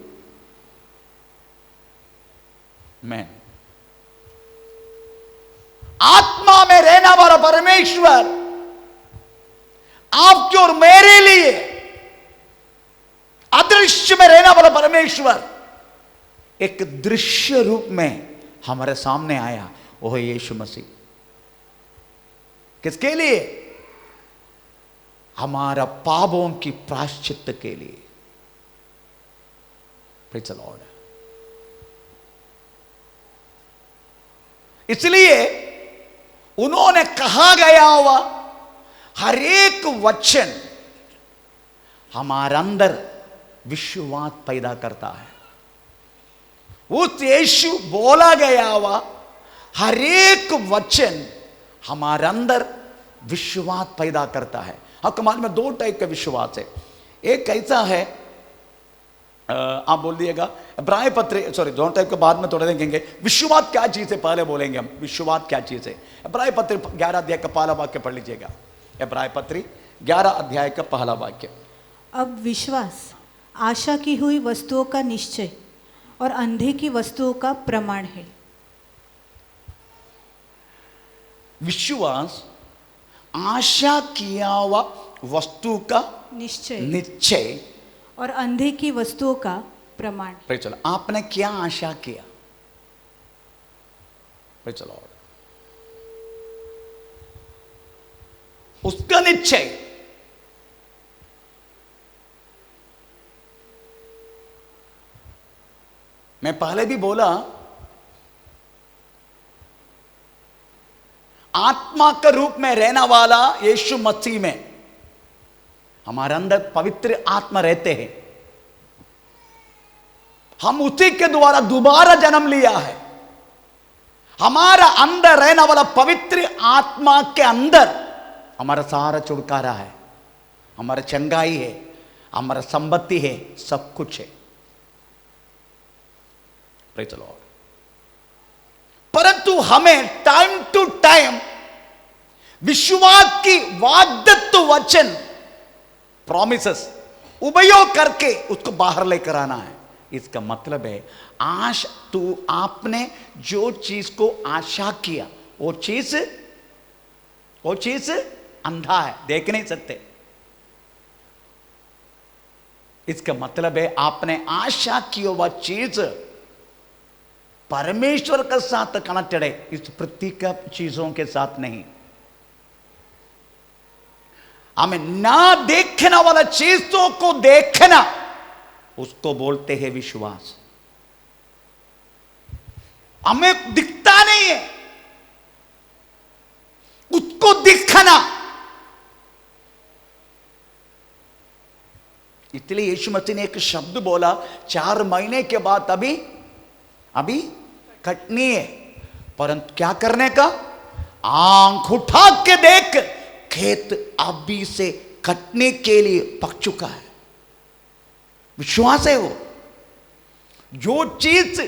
मैं आत्मा में रहने वाला परमेश्वर आपके और मेरे लिए अदृश्य में रहने वाला परमेश्वर एक दृश्य रूप में हमारे सामने आया, वो है यीशु मसीह। किसके लिए? हमारा पापों की प्रायश्चित के लिए। Praise the Lord. इसलिए उन्होंने कहा गया हुआ हर एक वचन हमारे अंदर विश्वास पैदा करता है। उस यीशु बोला गया हुआ हर एक वचन हमारे अंदर विश्वास पैदा करता है। आपको मालूम है 2 टाइप का विश्वास है। एक ऐसा है, आप बोल दिएगा इब्रानी पत्र, सॉरी 2 टाइप के बाद में थोड़ा देखेंगे। विश्वास क्या चीज है पहले बोलेंगे हम, विश्वास क्या चीज है। इब्रानी पत्र 11 अध्याय का पहला वाक्य पढ़ लीजिएगा। इब्रानी पत्र 11 अध्याय का पहला वाक्य। अब विश्वास आशा की हुई वस्तुओं का निश्चय और अंधे की वस्तुओं का प्रमाण है। विश्वास आशा किया हुआ वस्तु का निश्चय और अंधे की वस्तुओं का प्रमाण। चलो, आपने क्या आशा किया? चलो, उसका निश्चय। मैं पहले भी बोला, आत्मा के रूप में रहने वाला यीशु मसीह में हमारे अंदर पवित्र आत्मा रहते हैं। हम उसी के द्वारा दोबारा जन्म लिया है। हमारा अंदर रहने वाला पवित्र आत्मा के अंदर हमारा सारा छुटकारा है, हमारा चंगाई है, हमारा संपत्ति है, सब कुछ है। Praise the Lord. परंतु हमें टाइम टू टाइम विश्वास की वाग्दत्त वचन प्रॉमिसेस उपयोग करके उसको बाहर लेकर आना है। इसका मतलब है आपने जो चीज को आशा किया वो चीज अंधा है, देख नहीं सकते। इसका मतलब है आपने आशा की वह चीज परमेश्वर के साथ कनेक्टेड है, इस पृथ्वी का चीजों के साथ नहीं। हमें ना देखने वाला चीजों को देखना, उसको बोलते हैं विश्वास। हमें दिखता नहीं है, उसको दिखना। इसलिए यीशु मसीह ने एक शब्द बोला, 4 महीने के बाद अभी कटनी है, परंतु क्या करने का? आंख उठा के देख, खेत अभी से कटने के लिए पक चुका है। विश्वास है वो। जो चीज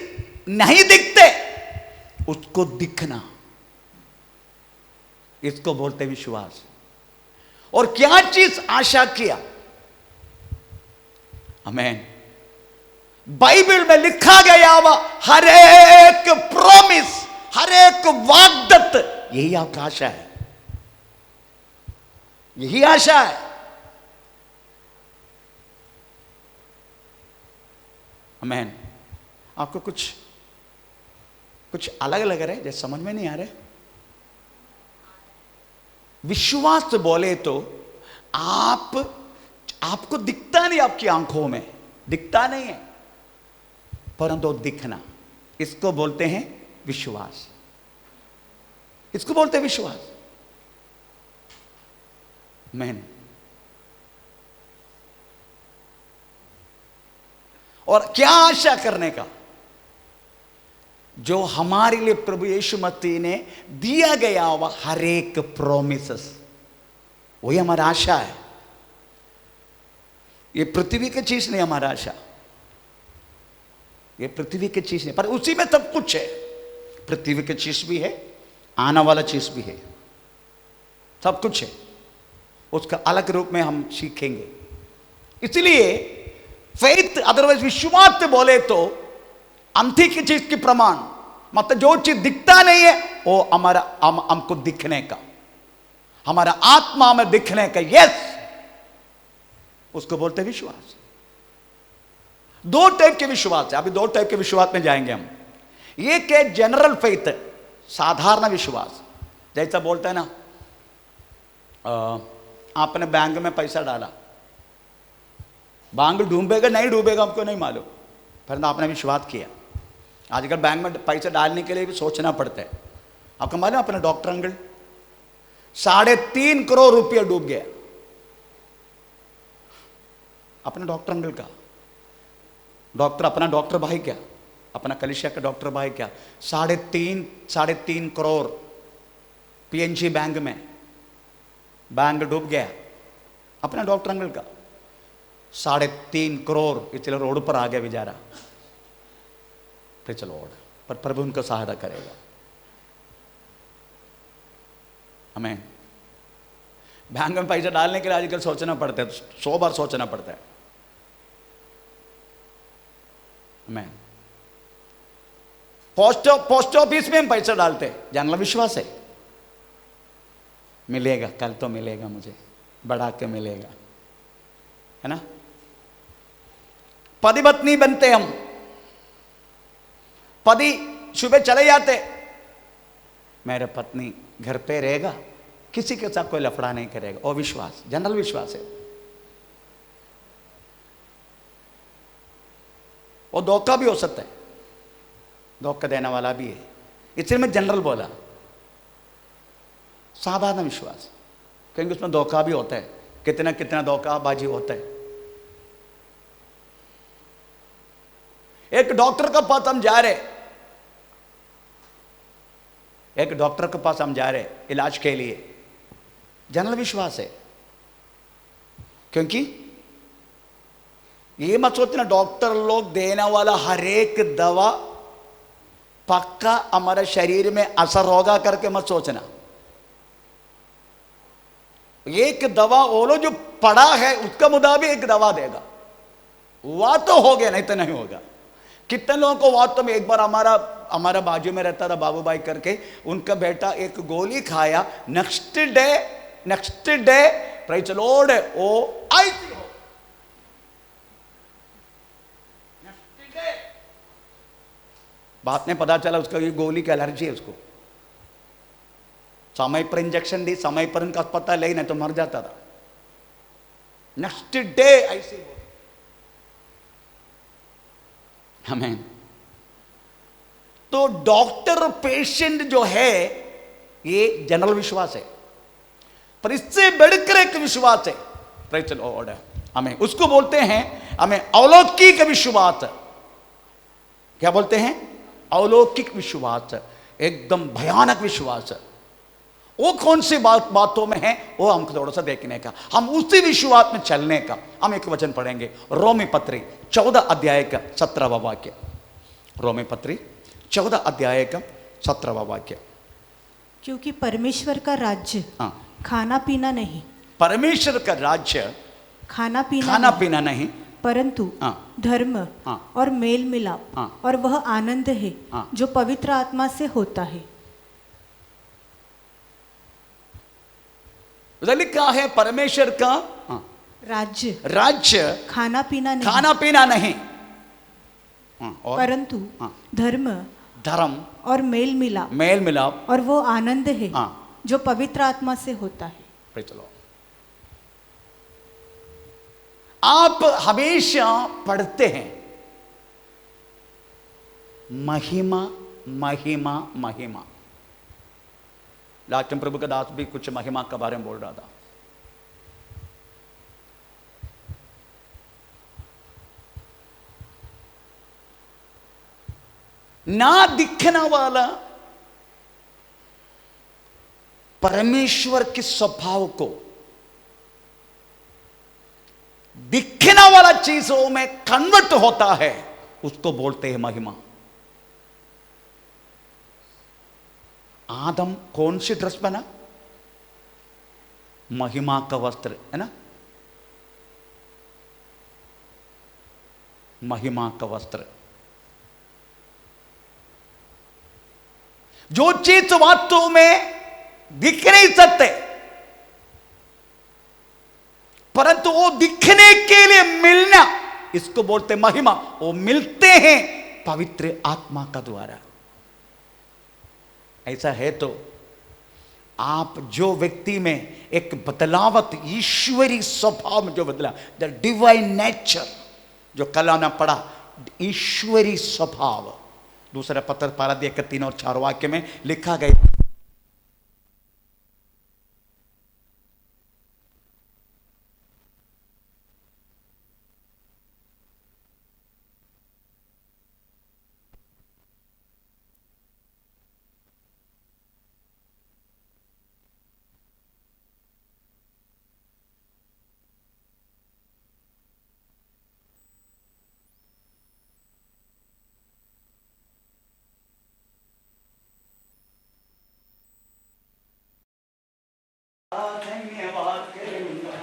नहीं दिखते उसको दिखना, इसको बोलते विश्वास। और क्या चीज आशा किया, आमीन। बाइबल में लिखा गया हुआ हर एक प्रॉमिस, हर एक वाग्दत्त, यही आपका आशा है, यही आशा है। आमीन। आपको कुछ अलग लग रहा है, जैसे समझ में नहीं आ रहा है। विश्वास बोले तो आपको दिखता नहीं, आपकी आंखों में दिखता नहीं है, परंतु दिखना, इसको बोलते हैं विश्वास, इसको बोलते हैं विश्वास। मैंने और क्या आशा करने का, जो हमारे लिए प्रभु यीशु मसीह ने दिया गया हुआ हर एक प्रोमिसेस, वही हमारा आशा है। ये पृथ्वी की चीज नहीं हमारा आशा, ये पृथ्वी की चीज नहीं, पर उसी में सब कुछ है। पृथ्वी की चीज भी है, आने वाला चीज भी है, सब कुछ है, उसका अलग रूप में हम सीखेंगे। इसलिए फेथ, अदरवाइज विश्वास बोले तो अंधी की चीज की प्रमाण, मतलब जो चीज दिखता नहीं है वो हमारा हमको दिखने का, हमारा आत्मा में दिखने का, यस, उसको बोलते हैं विश्वास। दो टाइप के विश्वास है, अभी दो टाइप के विश्वास में जाएंगे हम। एक है जनरल फेथ, साधारण विश्वास। जैसा बोलते हैं ना, आपने बैंक में पैसा डाला, बैंक डूबेगा नहीं डूबेगा हमको नहीं मालूम, पर आपने विश्वास किया। आजकल बैंक में पैसा डालने के लिए भी सोचना पड़ता है। आपको मालूम अपने डॉक्टर अंकल 3.5 करोड़ रुपया डूब गया, अपने डॉक्टर अंकल का, डॉक्टर अपना डॉक्टर भाई क्या, अपना कलिसिया का डॉक्टर भाई क्या, 3.5 करोड़ पीएनजी बैंक में, बैंक डूब गया, अपना डॉक्टर अंकल का 3.5 करोड़, इसलिए रोड पर आ गया बेचारा। फिर चलो और, पर प्रभु उनको सहायता करेगा। हमें बैंक में पैसा डालने के लिए आजकल सोचना पड़ता है, 100 बार सोचना पड़ता है। हमें पोस्ट ऑफिस में हम पैसा डालते हैं, जानना विश्वास है, मिलेगा, कल तो मिलेगा, मुझे बढ़ा के मिलेगा, है ना। पति पत्नी बनते हम, पति सुबह चले जाते, मेरे पत्नी घर पे रहेगा, किसी के साथ कोई लफड़ा नहीं करेगा, और विश्वास, जनरल विश्वास है। और धोखा भी हो सकता है, धोखा देने वाला भी है, इसलिए मैं जनरल बोला। साधारण विश्वास, क्योंकि उसमें धोखा भी होता है, कितना कितना धोखाबाजी होता है। एक डॉक्टर के पास हम जा रहे, एक डॉक्टर के पास हम जा रहे इलाज के लिए, जनरल विश्वास है। क्योंकि ये मत सोचना डॉक्टर लोग देने वाला हर एक दवा पक्का हमारे शरीर में असर होगा करके मत सोचना। एक दवा वो लोग जो पड़ा है उसका मुताबिक एक दवा देगा, वह तो हो गया, नहीं तो नहीं होगा। कितने लोगों को वह तो, एक बार हमारा बाजू में रहता था बाबू भाई करके, उनका बेटा एक गोली खाया, नेक्स्ट डे प्राइज लॉर्ड वो आईसीयू हो, नेक्स्ट डे बाद में पता चला उसका ये गोली की एलर्जी है उसको। समय पर इंजेक्शन दी, समय पर उनका अस्पताल ले, नहीं तो मर जाता था। Next day ICU. हमें तो डॉक्टर पेशेंट जो है ये जनरल विश्वास है, पर इससे बढ़कर एक विश्वास है, प्रेज़ द लॉर्ड, हमें उसको बोलते हैं हमें अलौकिक विश्वास। क्या बोलते हैं? अलौकिक विश्वास, एकदम भयानक विश्वास। वो कौन सी बातों में है, वो हमको थोड़ा सा देखने का, हम उसी विश्वास में चलने का। हम एक वचन पढ़ेंगे, रोमी पत्री 14 अध्याय का 17वां वाक्य। रोमी पत्री 14 अध्याय का 17वां वाक्य। क्योंकि परमेश्वर का राज्य हाँ, खाना पीना नहीं, परमेश्वर का राज्य खाना पीना नहीं, परंतु हाँ, धर्म हाँ, और मेल मिलाप हाँ, और वह आनंद है हाँ, जो पवित्र आत्मा से होता है। उधर लिखा है परमेश्वर का हाँ, राज्य खाना पीना नहीं, हाँ, और परंतु हाँ, धर्म और मेल मिलाप और वो आनंद है हाँ, जो पवित्र आत्मा से होता है। चलो, आप हमेशा पढ़ते हैं महिमा महिमा महिमा। लाचन प्रभु का दास भी कुछ महिमा के बारे में बोल रहा था। ना दिखने वाला परमेश्वर के स्वभाव को दिखने वाला चीजों में कन्वर्ट होता है, उसको बोलते हैं महिमा। आदम कौन सी ड्रेस पहना? महिमा का वस्त्र, है ना, महिमा का वस्त्र। जो चीज वास्तव में दिख नहीं सकते, परंतु वो दिखने के लिए मिलना, इसको बोलते महिमा। वो मिलते हैं पवित्र आत्मा का द्वारा। ऐसा है तो आप जो व्यक्ति में एक बदलावत, ईश्वरी स्वभाव में जो बदला, द डिवाइन नेचर, जो कल आना पड़ा, ईश्वरी स्वभाव। दूसरा पत्र 12 के 3 और 4 वाक्य में लिखा गया, धन्यवाद करूंगा,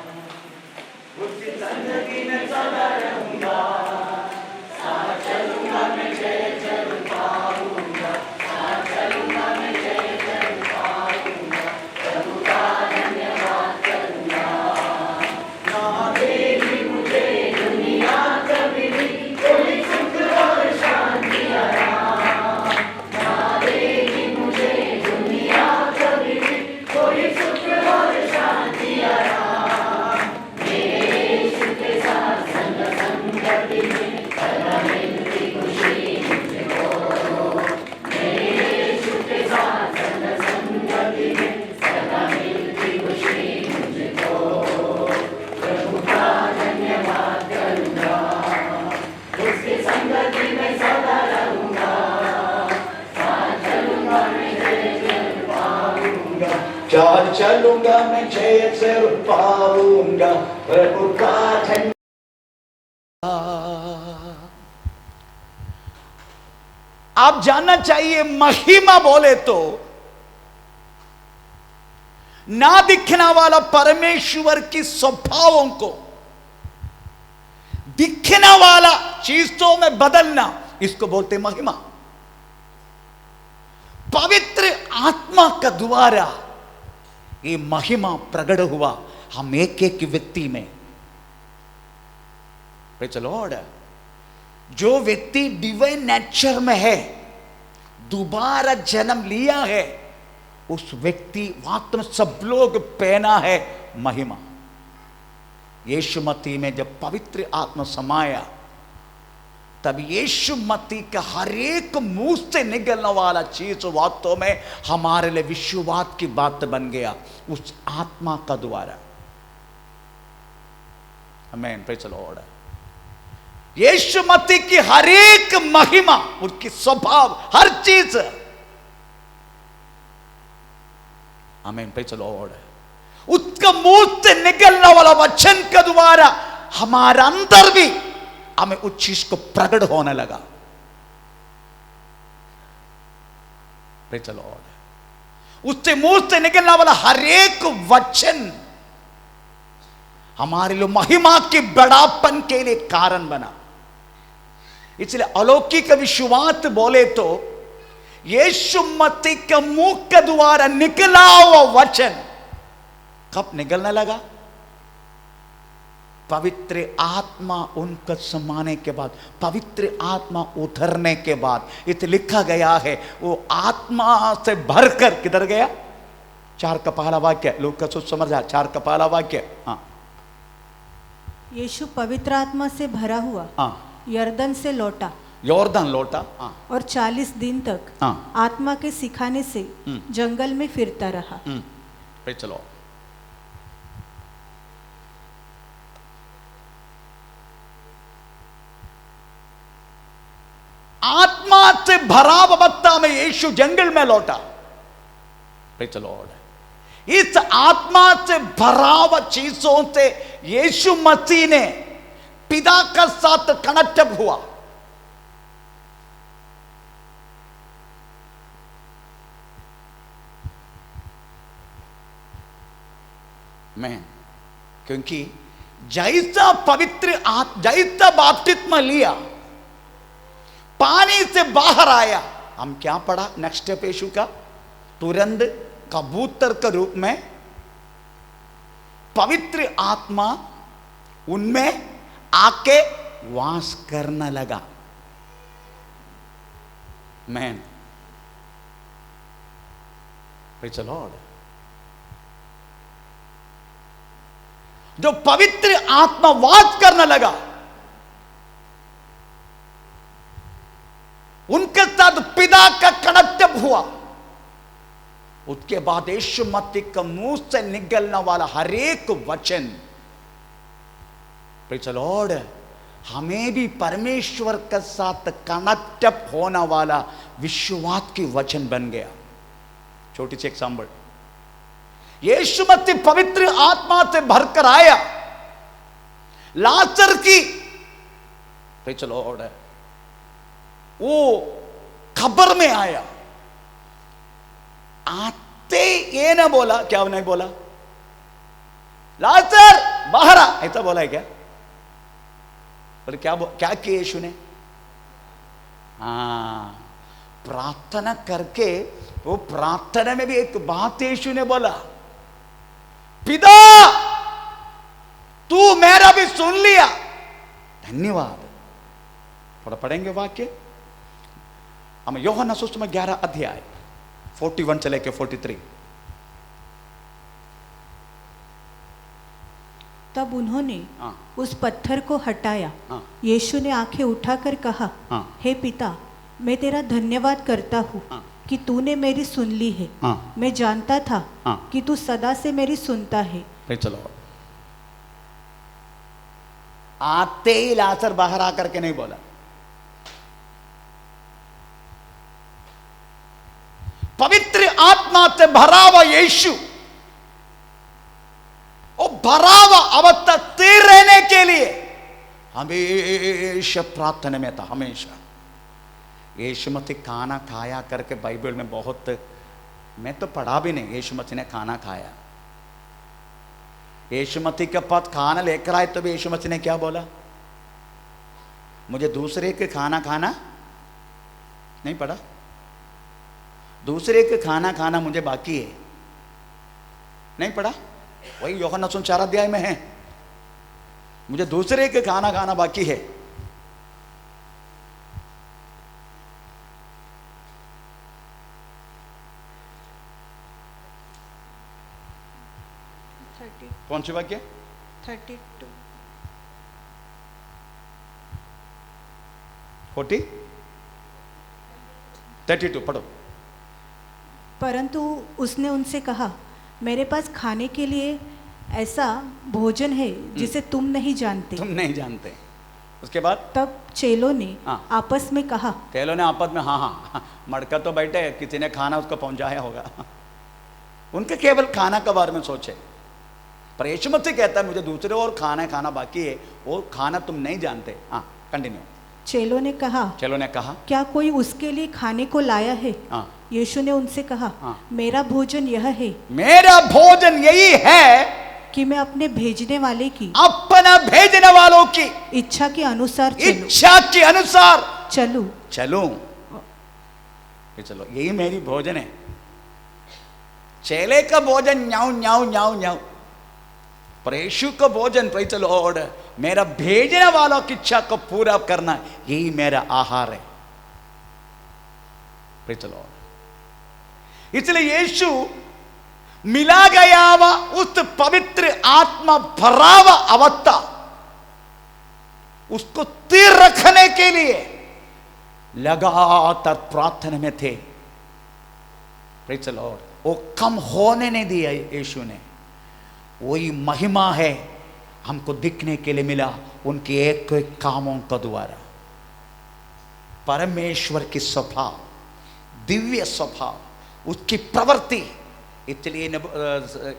उसकी जिंदगी में सदा रहूंगा, साथ चलूंगा मैं, जय जय पाऊंगा, साथ चलूंगा मैं, जय जय पाऊंगा, प्रभु का धन्यवाद करूंगा। ना देगी मुझे दुनिया कभी भी कोई सुख और शांति आराम, ना देगी मुझे दुनिया कभी भी कोई सुख और शांति आराम। मेरे यीशु के साथ संग संगति में सदा मिलती खुशी मुझको, मेरे यीशु के साथ संग संगति में सदा मिलती खुशी मुझको, प्रभु का धन्यवाद करूंगा, उसकी संगति में सदा रहूंगा, साथ चलूंगा मैं, जय जय पाऊंगा, चाल चलूंगा मैं, जय जय पाऊंगा, प्रभु का धन्यवाद। आप जानना चाहिए, महिमा बोले तो ना दिखने वाला परमेश्वर की स्वभावों को दिखने वाला चीजों में बदलना, इसको बोलते महिमा। पवित्र आत्मा का द्वारा ये महिमा प्रकट हुआ हम एक एक व्यक्ति में। लॉर्ड, जो व्यक्ति डिवाइन नेचर में है, दोबारा जन्म लिया है, उस व्यक्ति वास्तव में सब लोग पहना है महिमा। यीशु मसीह में जब पवित्र आत्मा समाया, तब यीशु मसीह का हर एक मुंह से निकलने वाला चीज वास्तव में हमारे लिए विश्वास की बात बन गया, उस आत्मा का द्वारा। आमीन, प्रेज़ द लॉर्ड। यीशु मसीह की हर एक महिमा, उसकी स्वभाव, हर चीज आमीन, प्रेज़ द लॉर्ड। उसका मुंह से निकलने वाला वचन के द्वारा हमारे अंदर भी हमें उस चीज को प्रकट होने लगा। Praise the Lord. उससे मुंह से निकलने वाला हर एक वचन हमारे लिए महिमा के बड़ापन के लिए कारण बना। इसलिए अलौकिक विश्वास बोले तो यीशु मसीह के मुंह के द्वारा निकला हुआ वचन कब निकलने लगा? पवित्र आत्मा उनका समाने के बाद, पवित्र आत्मा उतरने के बाद। इसे लिखा गया है वो आत्मा से भरकर किधर गया? 4 का पहला वाक्य, लोग का सोच समझ आ, 4 का पहला वाक्य। हाँ, यीशु पवित्र आत्मा से भरा हुआ यरदन से लौटा, यॉर्दन लौटा। हाँ, और 40 दिन तक आत्मा के सिखाने से जंगल में फिरता रहा। चलो, आत्मा से भरा अवस्था में यीशु जंगल में लौटा। चलो, इस आत्मा से भरा हुआ चीजों से यीशु मसीह ने पिता का साथ कनेक्ट हुआ। मैं क्योंकि जैसा पवित्र जैसा बपतिस्मा लिया, पानी से बाहर आया, हम क्या पढ़ा नेक्स्ट स्टेप यीशु का? तुरंत कबूतर के रूप में पवित्र आत्मा उनमें आके वास करने लगा। Man, praise the Lord. जो पवित्र आत्मा वास करने लगा, उनके साथ पिता का कनेक्ट हुआ। उसके बाद यीशु मसीह का मुंह से निकलने वाला हर एक वचन, प्रेज़ द लॉर्ड, हमें भी परमेश्वर के साथ कनेक्ट होने वाला विश्वास की वचन बन गया। छोटी सी एग्जाम्पल, यीशु मसीह पवित्र आत्मा से भरकर आया, लाजर की, प्रेज़ द लॉर्ड, वो खबर में आया। आते ये ना बोला, क्या नहीं बोला? लाजर बाहर आ, ऐसा बोला है क्या? बोले क्या किया यीशु ने? प्रार्थना करके, वो प्रार्थना में भी एक बात यीशु ने बोला, पिता तू मेरा भी सुन लिया, धन्यवाद। थोड़ा पढ़ेंगे वाक्य हम यूहन्ना सुसमाचार 11 अध्याय 41 से लेके 43। तब उन्होंने उस पत्थर को हटाया। यीशु ने आंखें उठाकर कहा, हे पिता, मैं तेरा धन्यवाद करता हूँ कि तूने मेरी सुन ली है। मैं जानता था कि तू सदा से मेरी सुनता है। चलो, आते ही लाजर बाहर आकर के नहीं बोला, पवित्र आत्मा से भरा हुआ यीशु, वो भरा हुआ अवस्था स्थिर रहने के लिए हमेशा प्रार्थना में था। हमेशा यीशु मसीह खाना खाया करके बाइबल में बहुत, मैं तो पढ़ा भी नहीं, यीशु मसीह ने खाना खाया। यीशु मसीह के पास खाना लेकर आए तो भी यीशु मसीह ने क्या बोला? मुझे दूसरे के खाना खाना नहीं पड़ा, दूसरे के खाना खाना मुझे बाकी है, नहीं पड़ा? वही यूहन्ना 4 अध्याय में है, मुझे दूसरे के खाना खाना बाकी है। कौन सी वाक्य? 32 32 पढ़ो। परंतु उसने उनसे कहा, मेरे पास खाने के लिए ऐसा भोजन है जिसे तुम नहीं जानते। तुम नहीं जानते। उसके बाद तब चेलों ने आपस में कहा, चेलों ने आपस में, हाँ हाँ, मड़का तो बैठे, किसी ने खाना उसको पहुंचाया होगा। उनके केवल खाना के बारे में सोचे। पर यीशु मसीह कहता है मुझे दूसरे और खाना बाकी है, वो खाना तुम नहीं जानते। हाँ, कंटिन्यू। चेलों ने कहा क्या कोई उसके लिए खाने को लाया है? हाँ। यीशु ने उनसे कहा हाँ। मेरा भोजन यह है, मेरा भोजन यही है कि मैं अपने भेजने वाले की, अपना भेजने वालों की इच्छा के अनुसार चलूं। चलो, यही मेरी भोजन है। चेले का भोजन न्याऊ न्याऊ न्याऊ न्याऊ, पर यीशु का भोजन प्रेज़ द लॉर्ड मेरा भेजने वालों की इच्छा को पूरा करना, यही मेरा आहार है। Praise the Lord. इसलिए यीशु मिला गया हुआ उस पवित्र आत्मा भरा हुआ अवस्था, उसको स्थिर रखने के लिए लगातार प्रार्थना में थे। Praise the Lord. वो कम होने नहीं दिया यीशु ने। वही महिमा है हमको दिखने के लिए मिला उनके एक एक कामों का द्वारा। परमेश्वर की स्वभाव, दिव्य स्वभाव, उसकी प्रवृत्ति। इसलिए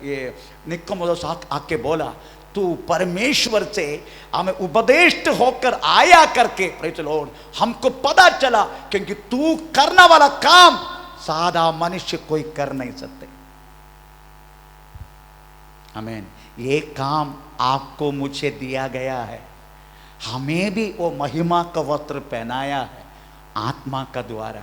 ये निकोदेमुस आके बोला तू परमेश्वर से हमें उपदेष्ट होकर आया करके, प्रेज़ द लॉर्ड, हमको पता चला क्योंकि तू करने वाला काम सादा मनुष्य कोई कर नहीं सकते। आमीन। ये काम आपको मुझे दिया गया है, हमें भी वो महिमा का वस्त्र पहनाया है आत्मा का द्वारा।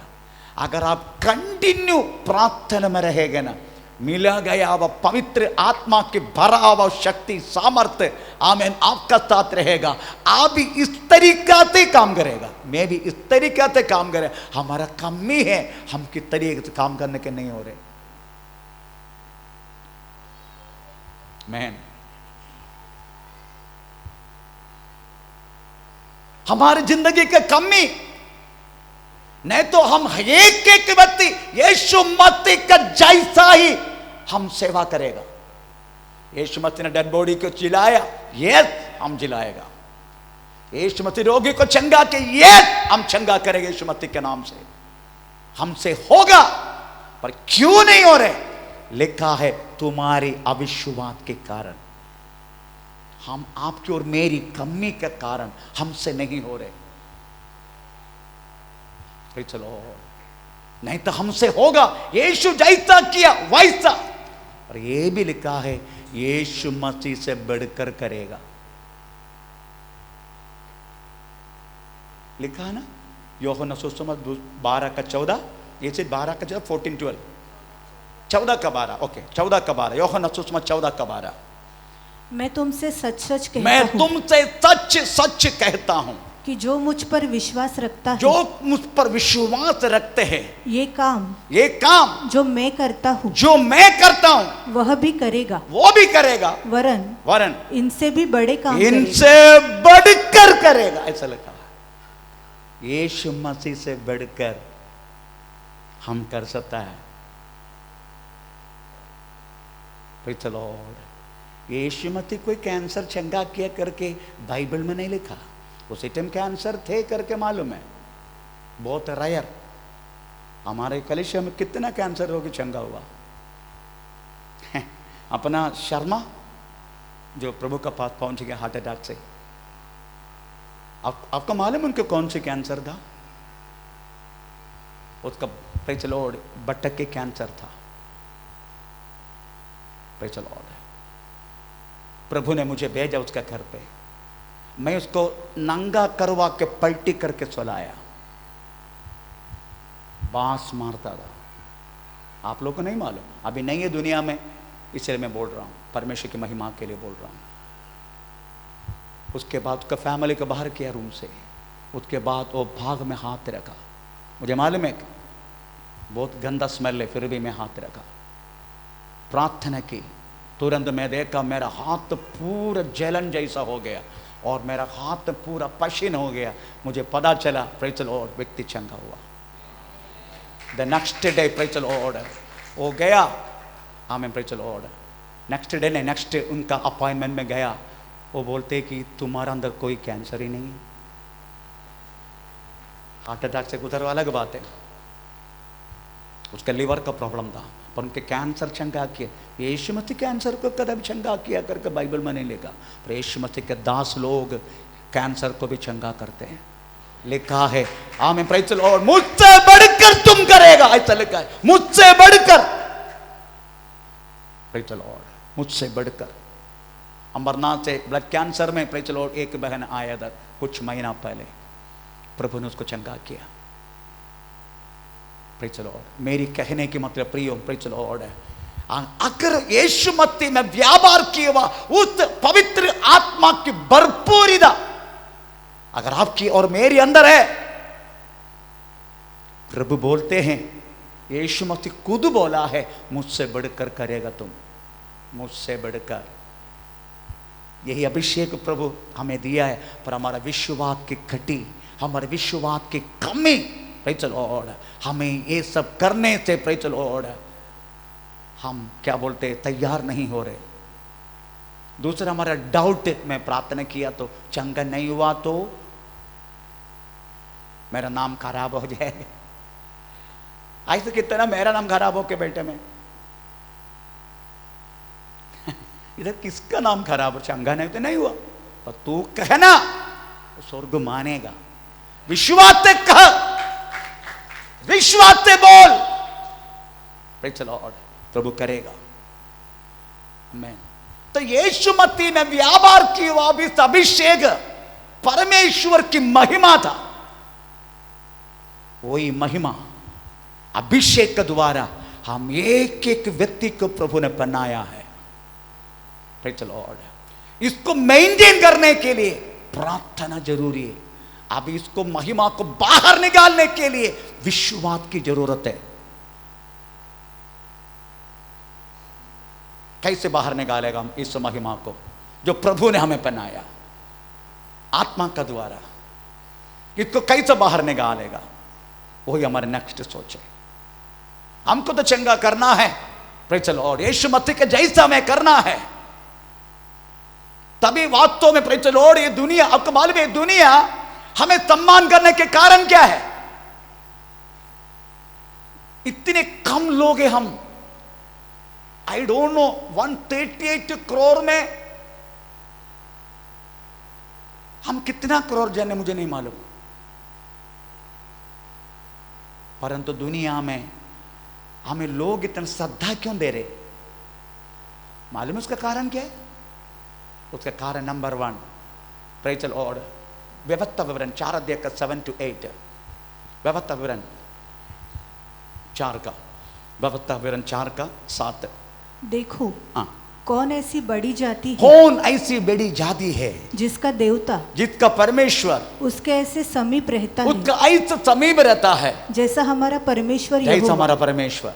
अगर आप कंटिन्यू प्रार्थना में रहेंगे ना, मिला गया वह पवित्र आत्मा की भरा हुआ शक्ति सामर्थ्य, आमीन, आपका साथ रहेगा। आप भी इस तरीका से काम करेगा, मैं भी इस तरीका से काम करें। हमारा कमी है, हम किस तरीके से काम करने के नहीं हो रहे। मैन, हमारी जिंदगी की कमी नहीं तो हम एक एक व्यक्ति यीशु मसीह का जैसा ही हम सेवा करेगा। यीशु मसीह ने डेड बॉडी को जिलाया, यस हम जिलाएगा। यीशु मसीह रोगी को चंगा के, यस हम चंगा करेंगे यीशु मसीह के नाम से। हमसे होगा, पर क्यों नहीं हो रहे? लिखा है तुम्हारी अविश्वास के कारण, हम आपकी और मेरी कमी के कारण हमसे नहीं हो रहे। चलो, नहीं तो हमसे होगा। यीशु जैसा किया वैसा। और ये भी लिखा है यीशु मसीह से बढ़कर करेगा। लिखा है ना यूहन्ना सुसमाचार 12:14, ये से 12:14, 14:12, 14:12, ओके 14:12, यूहन्ना सुसमाचार 14:12। मैं तुमसे सच सच कहता हूं कि जो मुझ पर विश्वास रखता है, जो मुझ पर विश्वास रखते हैं, ये काम जो मैं करता हूं वह भी करेगा, वरन इनसे भी बड़े काम बढ़कर करेगा। ऐसा लिखा है। यीशु मसीह से बढ़कर हम कर सकता है। Praise the Lord. Yeshu Masih कोई कैंसर चंगा किया करके बाइबल में नहीं लिखा। उसी टाइम कैंसर थे करके मालूम है, बहुत रेयर। हमारे कलिसिया में कितना कैंसर रोगी चंगा हुआ। अपना शर्मा जो प्रभु का पास पहुंच गया हार्ट अटैक से, आपको मालूम उनके कौन से कैंसर था? उसका प्रेज़ द लॉर्ड बटक के कैंसर था। Praise the Lord. प्रभु ने मुझे भेजा उसका घर पे, मैं उसको नंगा करवा के पलटी करके सुलाया, बांस मारता था। आप लोगों को नहीं मालूम, अभी नहीं है दुनिया में, इसलिए मैं बोल रहा हूं, परमेश्वर की महिमा के लिए बोल रहा हूं। उसके बाद उसका फैमिली को बाहर किया रूम से। उसके बाद वो भाग में हाथ रखा, मुझे मालूम है बहुत गंदा स्मेल है, फिर भी मैं हाथ रखा, प्रार्थना की। तुरंत मैं देखा मेरा हाथ पूरा जलन जैसा हो गया और मेरा हाथ पूरा पसीना हो गया। मुझे पता चला प्रेज़ द लॉर्ड व्यक्ति चंगा हुआ। The next day praise the Lord वो गया, आमीन, praise the Lord. Next day नहीं, नेक्स्ट उनका अपॉइंटमेंट में गया। वो बोलते कि तुम्हारा अंदर कोई कैंसर ही नहीं है। हार्ट अटैक से गुजर वाला की बात है, उसका लीवर का प्रॉब्लम था, पर उनके कैंसर चंगा किया। यीशु मसीह कैंसर को कदम चंगा किया करके बाइबल में नहीं लिखा, पर यीशु मसीह के दास लोग कैंसर को भी चंगा करते हैं। लिखा है आमीन प्रेज़ द लॉर्ड, मुझसे बढ़कर तुम करेगा, ऐसा लिखा है, मुझसे बढ़कर। प्रेज़ द लॉर्ड, मुझसे बढ़कर। अमरनाथ से ब्लड कैंसर में प्रेज़ द लॉर्ड एक बहन आया था कुछ महीना पहले, प्रभु ने उसको चंगा किया। प्रेज़ द लॉर्ड, मेरी कहने की मतलब प्रियो प्रेज़ द लॉर्ड है, अगर यीशु मसीह में व्यापार किया हुआ उस पवित्र आत्मा की भरपूरिता अगर आपकी और मेरी अंदर है, प्रभु बोलते हैं, यीशु मसीह खुद बोला है, मुझसे बढ़कर करेगा तुम, मुझसे बढ़कर। यही अभिषेक प्रभु हमें दिया है, पर हमारा विश्वास की घटी, हमारे विश्वास की कमी प्रेज़ द लॉर्ड, हमें ये सब करने से प्रेज़ द लॉर्ड हम क्या बोलते तैयार नहीं हो रहे। दूसरा हमारा डाउट, मैं प्रार्थना किया तो चंगा नहीं हुआ तो मेरा नाम खराब हो जाएगा। ऐसे कितना मेरा नाम खराब हो के बेटे में इधर किसका नाम खराब हो, चंगा नहीं तो नहीं हुआ, पर तू कहना तो स्वर्ग मानेगा। विश्वास से कह, विश्वास से बोल, प्रेज़ द लॉर्ड, प्रभु करेगा। आमीन। तो यीशु मसीह ने व्यापार किया हुआ इस अभिषेक परमेश्वर की महिमा था, वही महिमा अभिषेक के द्वारा हम एक एक व्यक्ति को प्रभु ने बनाया है। प्रेज़ द लॉर्ड, इसको मेंटेन करने के लिए प्रार्थना जरूरी है। अब इसको महिमा को बाहर निकालने के लिए विश्वास की जरूरत है। कैसे बाहर निकालेगा हम इस महिमा को जो प्रभु ने हमें बनाया आत्मा का द्वारा, इसको कैसे बाहर निकालेगा, वही हमारे नेक्स्ट सोच है। हमको तो चंगा करना है, प्रेज़ द लॉर्ड, यीशु मसीह के जैसा हमें करना है, तभी वास्तव में प्रेज़ द लॉर्ड ये दुनिया, आपको मालूम है दुनिया हमें सम्मान करने के कारण क्या है, इतने कम लोग हैं हम। आई डोंट नो 138 करोड़ में हम कितना करोड़ जन है मुझे नहीं मालूम, परंतु दुनिया में हमें लोग इतना श्रद्धा क्यों दे रहे, मालूम है उसका कारण क्या है? उसका कारण नंबर 1 प्रेज़ द लॉर्ड, व्यवस्था विवरण 4 अध्याय का 7 to 8, व्यवस्था विवरण 4 का, व्यवस्था विवरण 4 का 7। देखो कौन ऐसी बड़ी जाति है, कौन ऐसी बड़ी जाति है जिसका देवता, जिसका परमेश्वर उसके ऐसे समीप रहता है, उसका ऐसे समीप रहता है जैसा हमारा परमेश्वर जैसा यहोवा। हमारा परमेश्वर,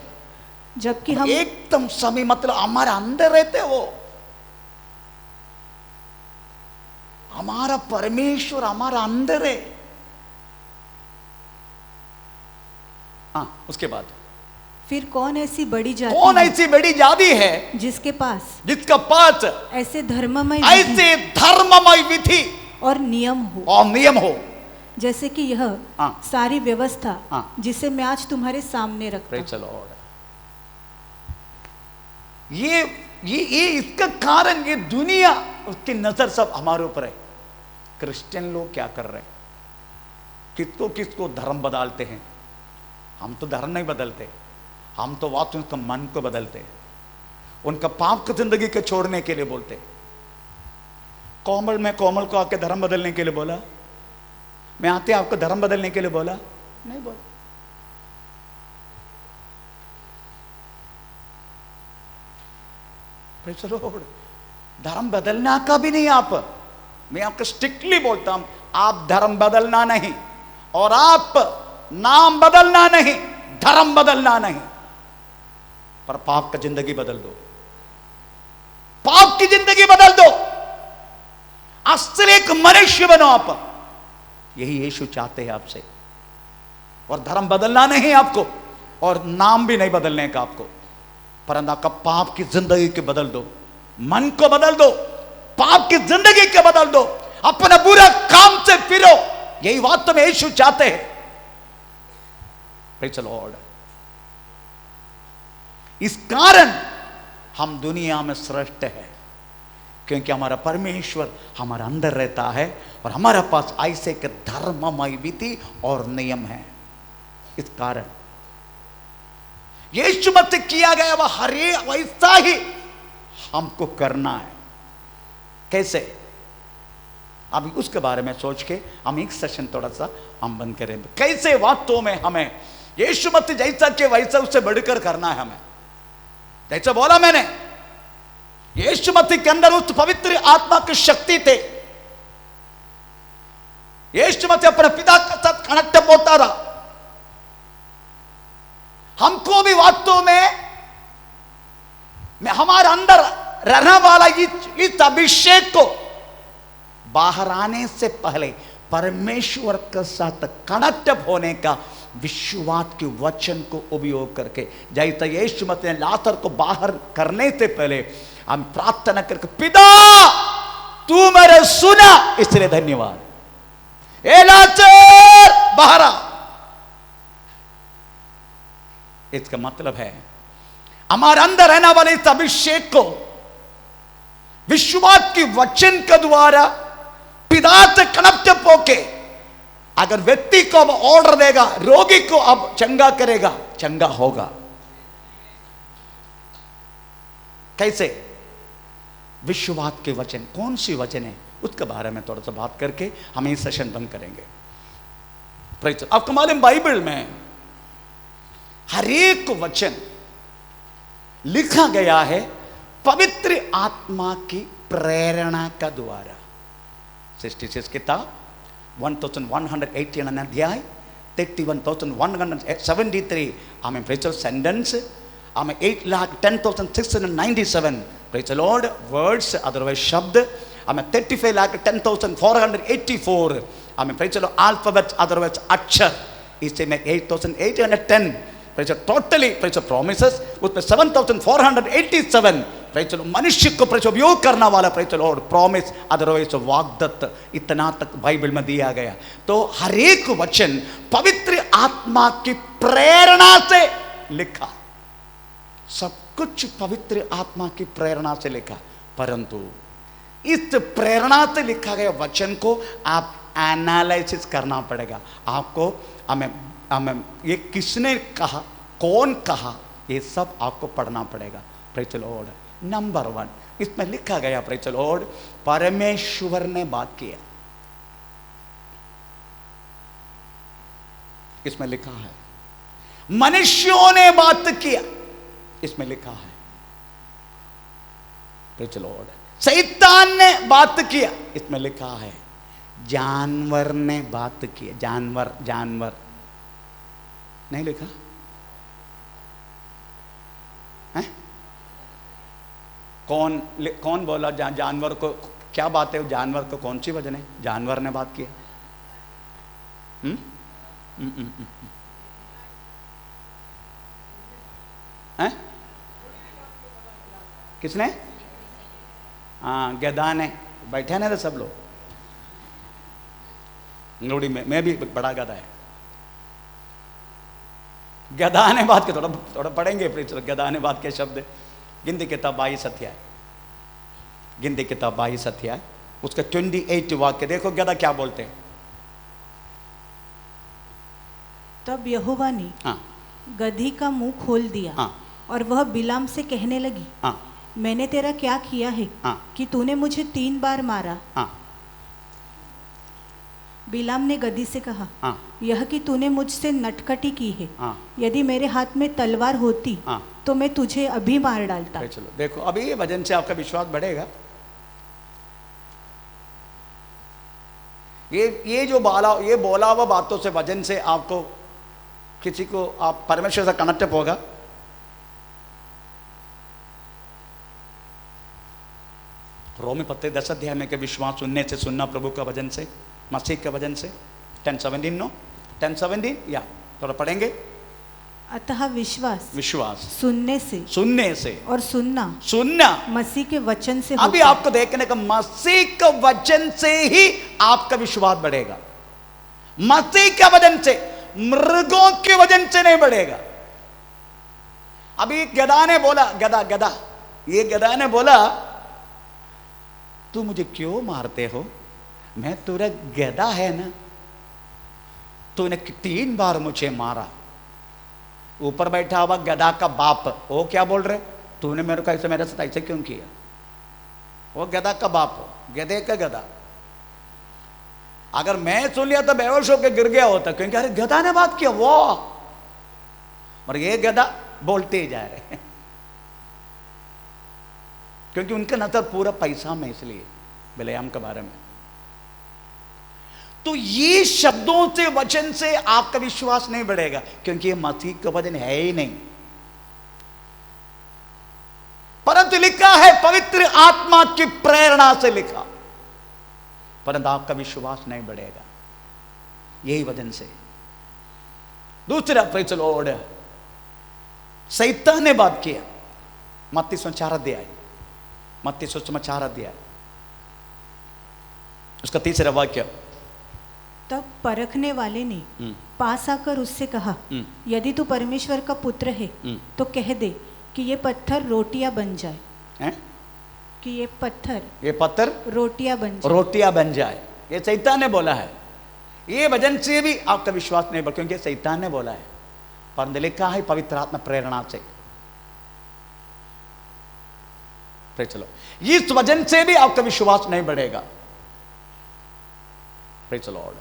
जबकि हम एकदम समीप, मतलब हमारे अंदर रहते वो, हमारा परमेश्वर हमारा अंदर है। हाँ, उसके बाद फिर कौन ऐसी बड़ी जाति कौन है ऐसी बड़ी जाति है जिसके पास जिसका पास ऐसे धर्ममय ऐसे धर्ममय विधि और नियम हो, और नियम हो, जैसे कि यह हाँ। सारी व्यवस्था हाँ। जिसे मैं आज तुम्हारे सामने रखता हूं। प्रेज़ द लॉर्ड, ये इसका कारण ये दुनिया उसकी नजर सब हमारे ऊपर है। क्रिश्चियन लोग क्या कर रहे हैं, किसको किसको धर्म बदलते हैं। हम तो धर्म नहीं बदलते, हम तो वास्तव उनका मन को बदलते हैं, उनका पाप की जिंदगी को छोड़ने के लिए बोलते। कोमल में कोमल को आके धर्म बदलने के लिए बोला, मैं आते आपको धर्म बदलने के लिए बोला नहीं बोला। प्रेज़ द लॉर्ड, धर्म बदलना का भी नहीं। आप, मैं आपको स्ट्रिक्टली बोलता हूं, आप धर्म बदलना नहीं, और आप नाम बदलना नहीं, धर्म बदलना नहीं, पर पाप का जिंदगी बदल दो, पाप की जिंदगी बदल दो, असली एक मनुष्य बनो आप। यही यीशु चाहते हैं आपसे। और धर्म बदलना नहीं आपको, और नाम भी नहीं बदलने का आपको, परंतु आपका पाप की जिंदगी के बदल दो, मन को बदल दो, पाप की जिंदगी के बदल दो, अपना बुरा काम से फिरो। यही वास्तव में यीशु चाहते हैं। प्रेज़ द लॉर्ड, इस कारण हम दुनिया में श्रेष्ठ है, क्योंकि हमारा परमेश्वर हमारे अंदर रहता है और हमारे पास ऐसे के धर्ममय विधि और नियम है। इस कारण यीशु मसीह किया गया वह हरे वैसा ही हमको करना है। कैसे? अभी उसके बारे में सोच के हम एक सेशन थोड़ा सा हम बंद करेंगे। कैसे वास्तव में हमें यीशु मसीह जैसा के वैसा उससे बढ़कर करना है। हमें जैसा बोला मैंने, यीशु मसीह के अंदर उस पवित्र आत्मा की शक्ति थे। यीशु मसीह अपने पिता के साथ कनेक्ट होता रहा। हमको भी वास्तव में हमारे अंदर रहने वाला इस अभिषेक को बाहर आने से पहले परमेश्वर के साथ कनेक्ट होने का विश्वास के वचन को उपयोग करके, जैसे यीशु मसीह ने लाजर को बाहर करने से पहले हम प्रार्थना करके, पिता तू मेरे सुना, इसलिए धन्यवाद, ए लाजर बाहर आ। इसका मतलब है हमारे अंदर रहने वाले इस अभिषेक को विश्वास के वचन के द्वारा पिता से कनेक्ट होके अगर व्यक्ति को अब ऑर्डर देगा, रोगी को अब चंगा करेगा, चंगा होगा। कैसे? विश्वास के वचन। कौन सी वचन है उसके बारे में थोड़ा सा बात करके हम ये सेशन बंद करेंगे। आपको मालूम बाइबल में हर एक वचन लिखा गया है पवित्र आत्मा की प्रेरणा का द्वारा। 66 किताब 1118 अध्याय 31,173 आमें प्रेचर सेंटेंस आमें 8,10,697 प्रेचर लॉर्ड वर्ड्स अदरवाइज शब्द आमें 35,10,484 आमें प्रेचर अल्फाबेट्स अदरवाइज अक्षर, इसे में 8,810 प्रेचर टोटली प्रेचर प्रोमिसेस, उसमें 7,487 प्रेचर मनुष्य को प्रेचर उपयोग करना वाला प्रेचर लॉर्ड प्रॉमिस अदरवाइज वाग्दत्त, इतना तक बाइबल में दिया गया। तो हर एक वचन पवित्र आत्मा की प्रेरणा से लिखा, सब कुछ पवित्र आत्मा की प्रेरणा से लिखा। परंतु इस प्रेरणा से लिखा गया वचन को आप एनालिसिस करना पड़ेगा। आपको हमें ये किसने कहा, कौन कहा, ये सब आपको पढ़ना पड़ेगा। Praise the Lord. नंबर 1 इसमें लिखा गया, प्रेज़ द लॉर्ड, परमेश्वर ने बात किया। इसमें लिखा है मनुष्यों ने बात किया, इसमें लिखा है। Praise the Lord. शैतान ने बात किया, इसमें लिखा है। जानवर ने बात किया, जानवर नहीं लिखा है? कौन बोला जानवर को? क्या बात है? जानवर को कौन सी वजन है? जानवर ने बात किया। हैं? किसने? हाँ, गधा ने। बैठे ना सब लोग लोड़ी में, मैं भी बड़ा गधा है। गधा ने बात के थोड़ा पढ़ेंगे। गधा ने बात के शब्द गिनती किताब 22 अध्याय, गिनती किताब 22 अध्याय उसका 28 वाक्य देखो, गधा क्या बोलते हैं। तब यहोवा ने गधी का मुंह खोल दिया और वह बिलाम से कहने लगी, मैंने तेरा क्या किया है कि तूने मुझे 3 बार मारा? बिलाम ने गधी से कहा, यह कि तूने मुझसे नटखटी की है। यदि मेरे हाथ में तलवार होती तो मैं तुझे अभी मार डालता। चलो देखो, अभी ये वचन से आपका विश्वास बढ़ेगा। ये जो बोला हुआ बातों से, वचन से आपको किसी को आप परमेश्वर से कनेक्ट होगा। रोमी पत्र 10 अध्याय में के विश्वास सुनने से, सुनना प्रभु का वचन से, मसीह के वचन से। 10:17 या थोड़ा पढ़ेंगे। अतः विश्वास सुनने से और सुनना मसीह के वचन से। अभी आपको देखने का, मसीह के वचन से ही आपका विश्वास बढ़ेगा। मसीह के वचन से, मृगों के वचन से नहीं बढ़ेगा। अभी गधा ने बोला, गधा गधा, ये गधा ने बोला, तू मुझे क्यों मारते हो, मैं तेरा गधा है ना, तूने 3 बार मुझे मारा। ऊपर बैठा हुआ गधा का बाप, वो क्या बोल रहे, तूने मेरे को ऐसे मेरे साथ ऐसे क्यों किया। वो गधा का बाप, गधे का गधा। अगर मैं सुन लिया तो बेहोश होकर गिर गया होता, क्योंकि अरे गधा ने बात किया वो, और ये गधा बोलते ही जा रहे हैं, क्योंकि उनका नजर पूरा पैसा में, इसलिए बिलेआम के बारे में। तो ये शब्दों से, वचन से आपका विश्वास नहीं बढ़ेगा, क्योंकि ये मसीह का वचन है ही नहीं। परंतु लिखा है पवित्र आत्मा की प्रेरणा से लिखा, परंतु आपका विश्वास नहीं बढ़ेगा यही वचन से। दूसरा, प्रेज़ द लॉर्ड, शैतान ने बात किया। मत्ती 4 अध्याय, मत्ती 4 अध्याय, उसका 3रा वाक्य। तब परखने वाले ने पास आकर उससे कहा, यदि तू परमेश्वर का पुत्र है तो कह दे कि ये पत्थर रोटियां बन जाए। हैं? कि ये पत्थर रोटियां बन जाए। ये शैतान ने बोला है। ये वचन से भी आपका विश्वास नहीं बढ़, क्योंकि शैतान ने बोला है, परंतु लिखा है पवित्र आत्मा प्रेरणा से। चलो, इस वचन से भी आपका विश्वास नहीं बढ़ेगा। Praise the Lord.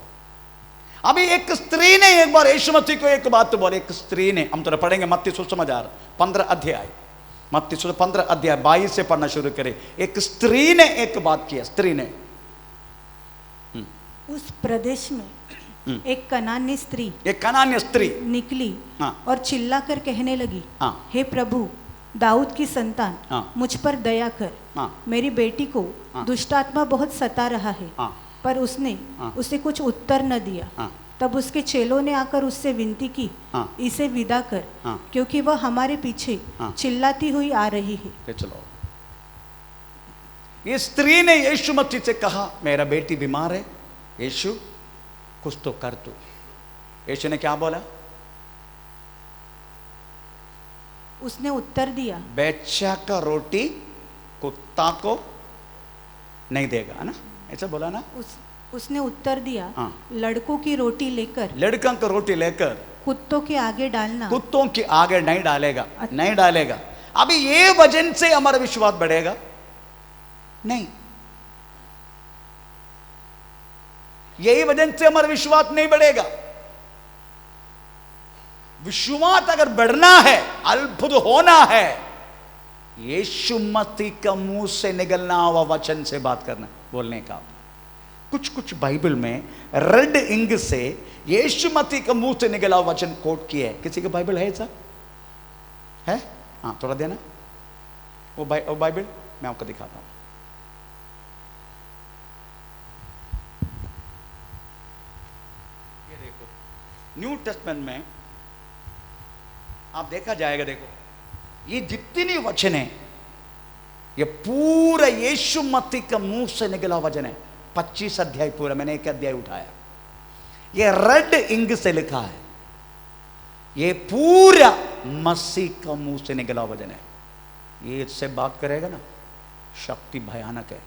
अभी एक स्त्री ने एक बार यीशु मसीह को एक बात बोली। एक स्त्री ने, हम तो पढ़ेंगे मत्ती 15 अध्याय, मत्ती 15 अध्याय 22 से पढ़ना शुरू करें। एक स्त्री ने एक बात किया। स्त्री ने, उस प्रदेश में एक कनान्य स्त्री निकली और चिल्लाकर कहने लगी, हे प्रभु, दाऊद की संतान, मुझ पर दया कर, मेरी बेटी को दुष्टात्मा बहुत सता रहा है। पर उसने उसे कुछ उत्तर न दिया। तब उसके चेलों ने आकर उससे विनती की, इसे विदा कर, क्योंकि वह हमारे पीछे चिल्लाती हुई आ रही है। चलो, ये स्त्री ने यीशु मसीह से कहा, मेरा बेटी बीमार है, यीशु कुछ तो कर तू। यीशु ने क्या बोला? उसने उत्तर दिया, बेचा का रोटी कुत्ता को नहीं देगा, है ना, ऐसा बोला ना। उसने उत्तर दिया, लड़कों की रोटी लेकर कुत्तों के आगे नहीं डालेगा। अभी ये वचन से हमारा विश्वास बढ़ेगा नहीं, यही वचन से हमारा विश्वास नहीं बढ़ेगा। विश्वास अगर बढ़ना है, अद्भुत होना है, यीशु मसीह का मुंह से निकलना हुआ वचन से बात करना, बोलने का। कुछ बाइबल में रेड इंक से यीशु मसीह का मुंह से निकला हुआ वचन कोट किया है। किसी का बाइबल है ऐसा? है? हाँ, थोड़ा देना वो बाइबल, मैं आपको दिखाता हूं। ये देखो, न्यू टेस्टमेंट में आप देखा जाएगा, देखो ये जितनी वचन है, ये पूरा यीशु मसीह का मुंह से निकला वचन है। 25 अध्याय पूरा, मैंने एक अध्याय उठाया, ये रेड इंक से लिखा है, ये पूरा मसीह का मुंह से निकला वचन है। ये इससे बात करेगा ना, शक्ति भयानक है।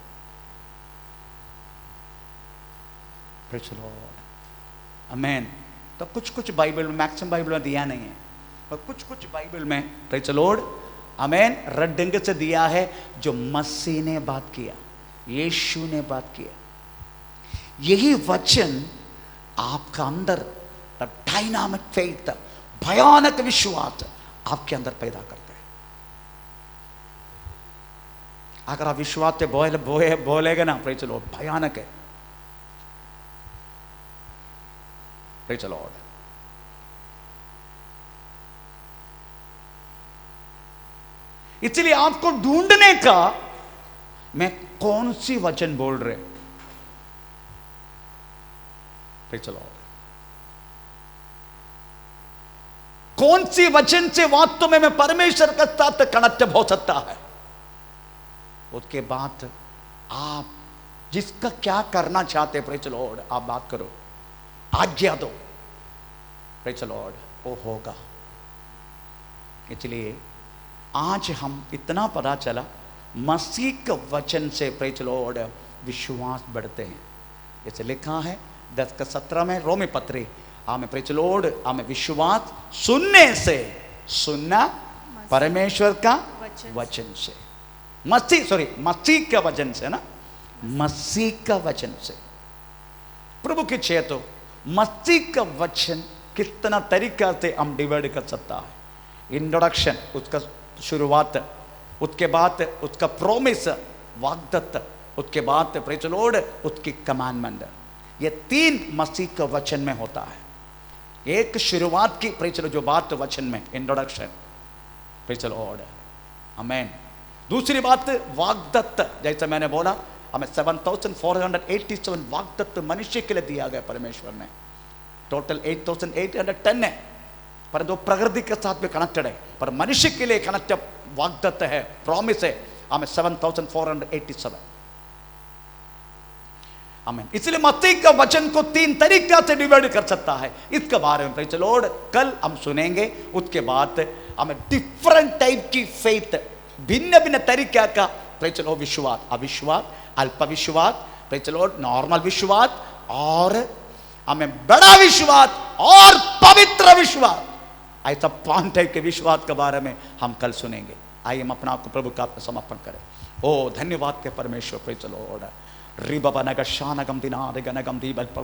प्रेज़ द लॉर्ड, आमेन। तो कुछ बाइबल में, मैक्सिमम बाइबल में दिया नहीं है, और कुछ बाइबल में, praise the lord, amen, red ink से दिया है, जो मसीह ने बात किया, यीशु ने बात किया। यही वचन आपका अंदर डायनामिक फेथ, भयानक विश्वास आपके अंदर पैदा करता है। अगर आप विश्वास से बोलेगा ना, प्रेज़ द लॉर्ड, भयानक है। Praise the Lord. इसलिए आपको ढूंढने का, मैं कौन सी वचन बोल रहे, प्रेज़ द लॉर्ड, कौन सी वचन से वास्तव में मैं परमेश्वर के साथ कनेक्ट हो सकता है। उसके बाद आप जिसका क्या करना चाहते, प्रेज़ द लॉर्ड, आप बात करो, आज्ञा दो, प्रेज़ द लॉर्ड, वो होगा। इसलिए आज हम इतना पता चला मसीह के वचन से प्रेज द लॉर्ड विश्वास बढ़ते हैं। जैसे लिखा है 10:17 में रोमी पत्री, हमें प्रेज द लॉर्ड, हमें विश्वास सुनने से, सुनना परमेश्वर का वचन से, मसीह का वचन से ना, मसीह का वचन से। प्रभु की चाहे तो मसीह का वचन कितना तरीका से हम डिवाइड कर सकता है। इंट्रोडक्शन, उसका शुरुआत, उसके बाद उसका प्रोमिस, वाग्दत्त, उसके बाद प्रेज द लॉर्ड उसकी कमांडमेंट। ये 3 मसीह का वचन में होता है। एक शुरुआत की प्रेज द लॉर्ड जो बात वचन में, इंट्रोडक्शन, प्रेज द लॉर्ड, आमीन। दूसरी बात वाग्दत्त, जैसे मैंने बोला हमें 7,487 वाग्दत्त मनुष्य के लिए दिया गया परमेश्वर ने। टोटल 8,810 है, पर जो प्रकृति के साथ भी कनेक्टेड है, पर मनुष्य के लिए कनेक्टेड वाग्दत्त है, प्रॉमिस है, हमें 7,487। आमीन। इसलिए मसीह का वचन को 3 तरीका से डिवाइड कर सकता है। इसके बारे में प्रेज द लॉर्ड कल हम सुनेंगे। उसके बाद हमें डिफरेंट टाइप की फेथ, भिन्न भिन्न तरीका का प्रेज द लॉर्ड, विश्वास, अविश्वास, अल्प विश्वास, प्रेज द लॉर्ड नॉर्मल विश्वास, और हमें बड़ा विश्वास और पवित्र विश्वास, ऐसा 5 टाइप के विश्वास के बारे में हम कल सुनेंगे। आइए हम अपना आपको प्रभु का समर्पण करें। ओ धन्यवाद के परमेश्वर, प्रेज द लॉर्ड। रिबा नग शानगम दिना गनगम दीबल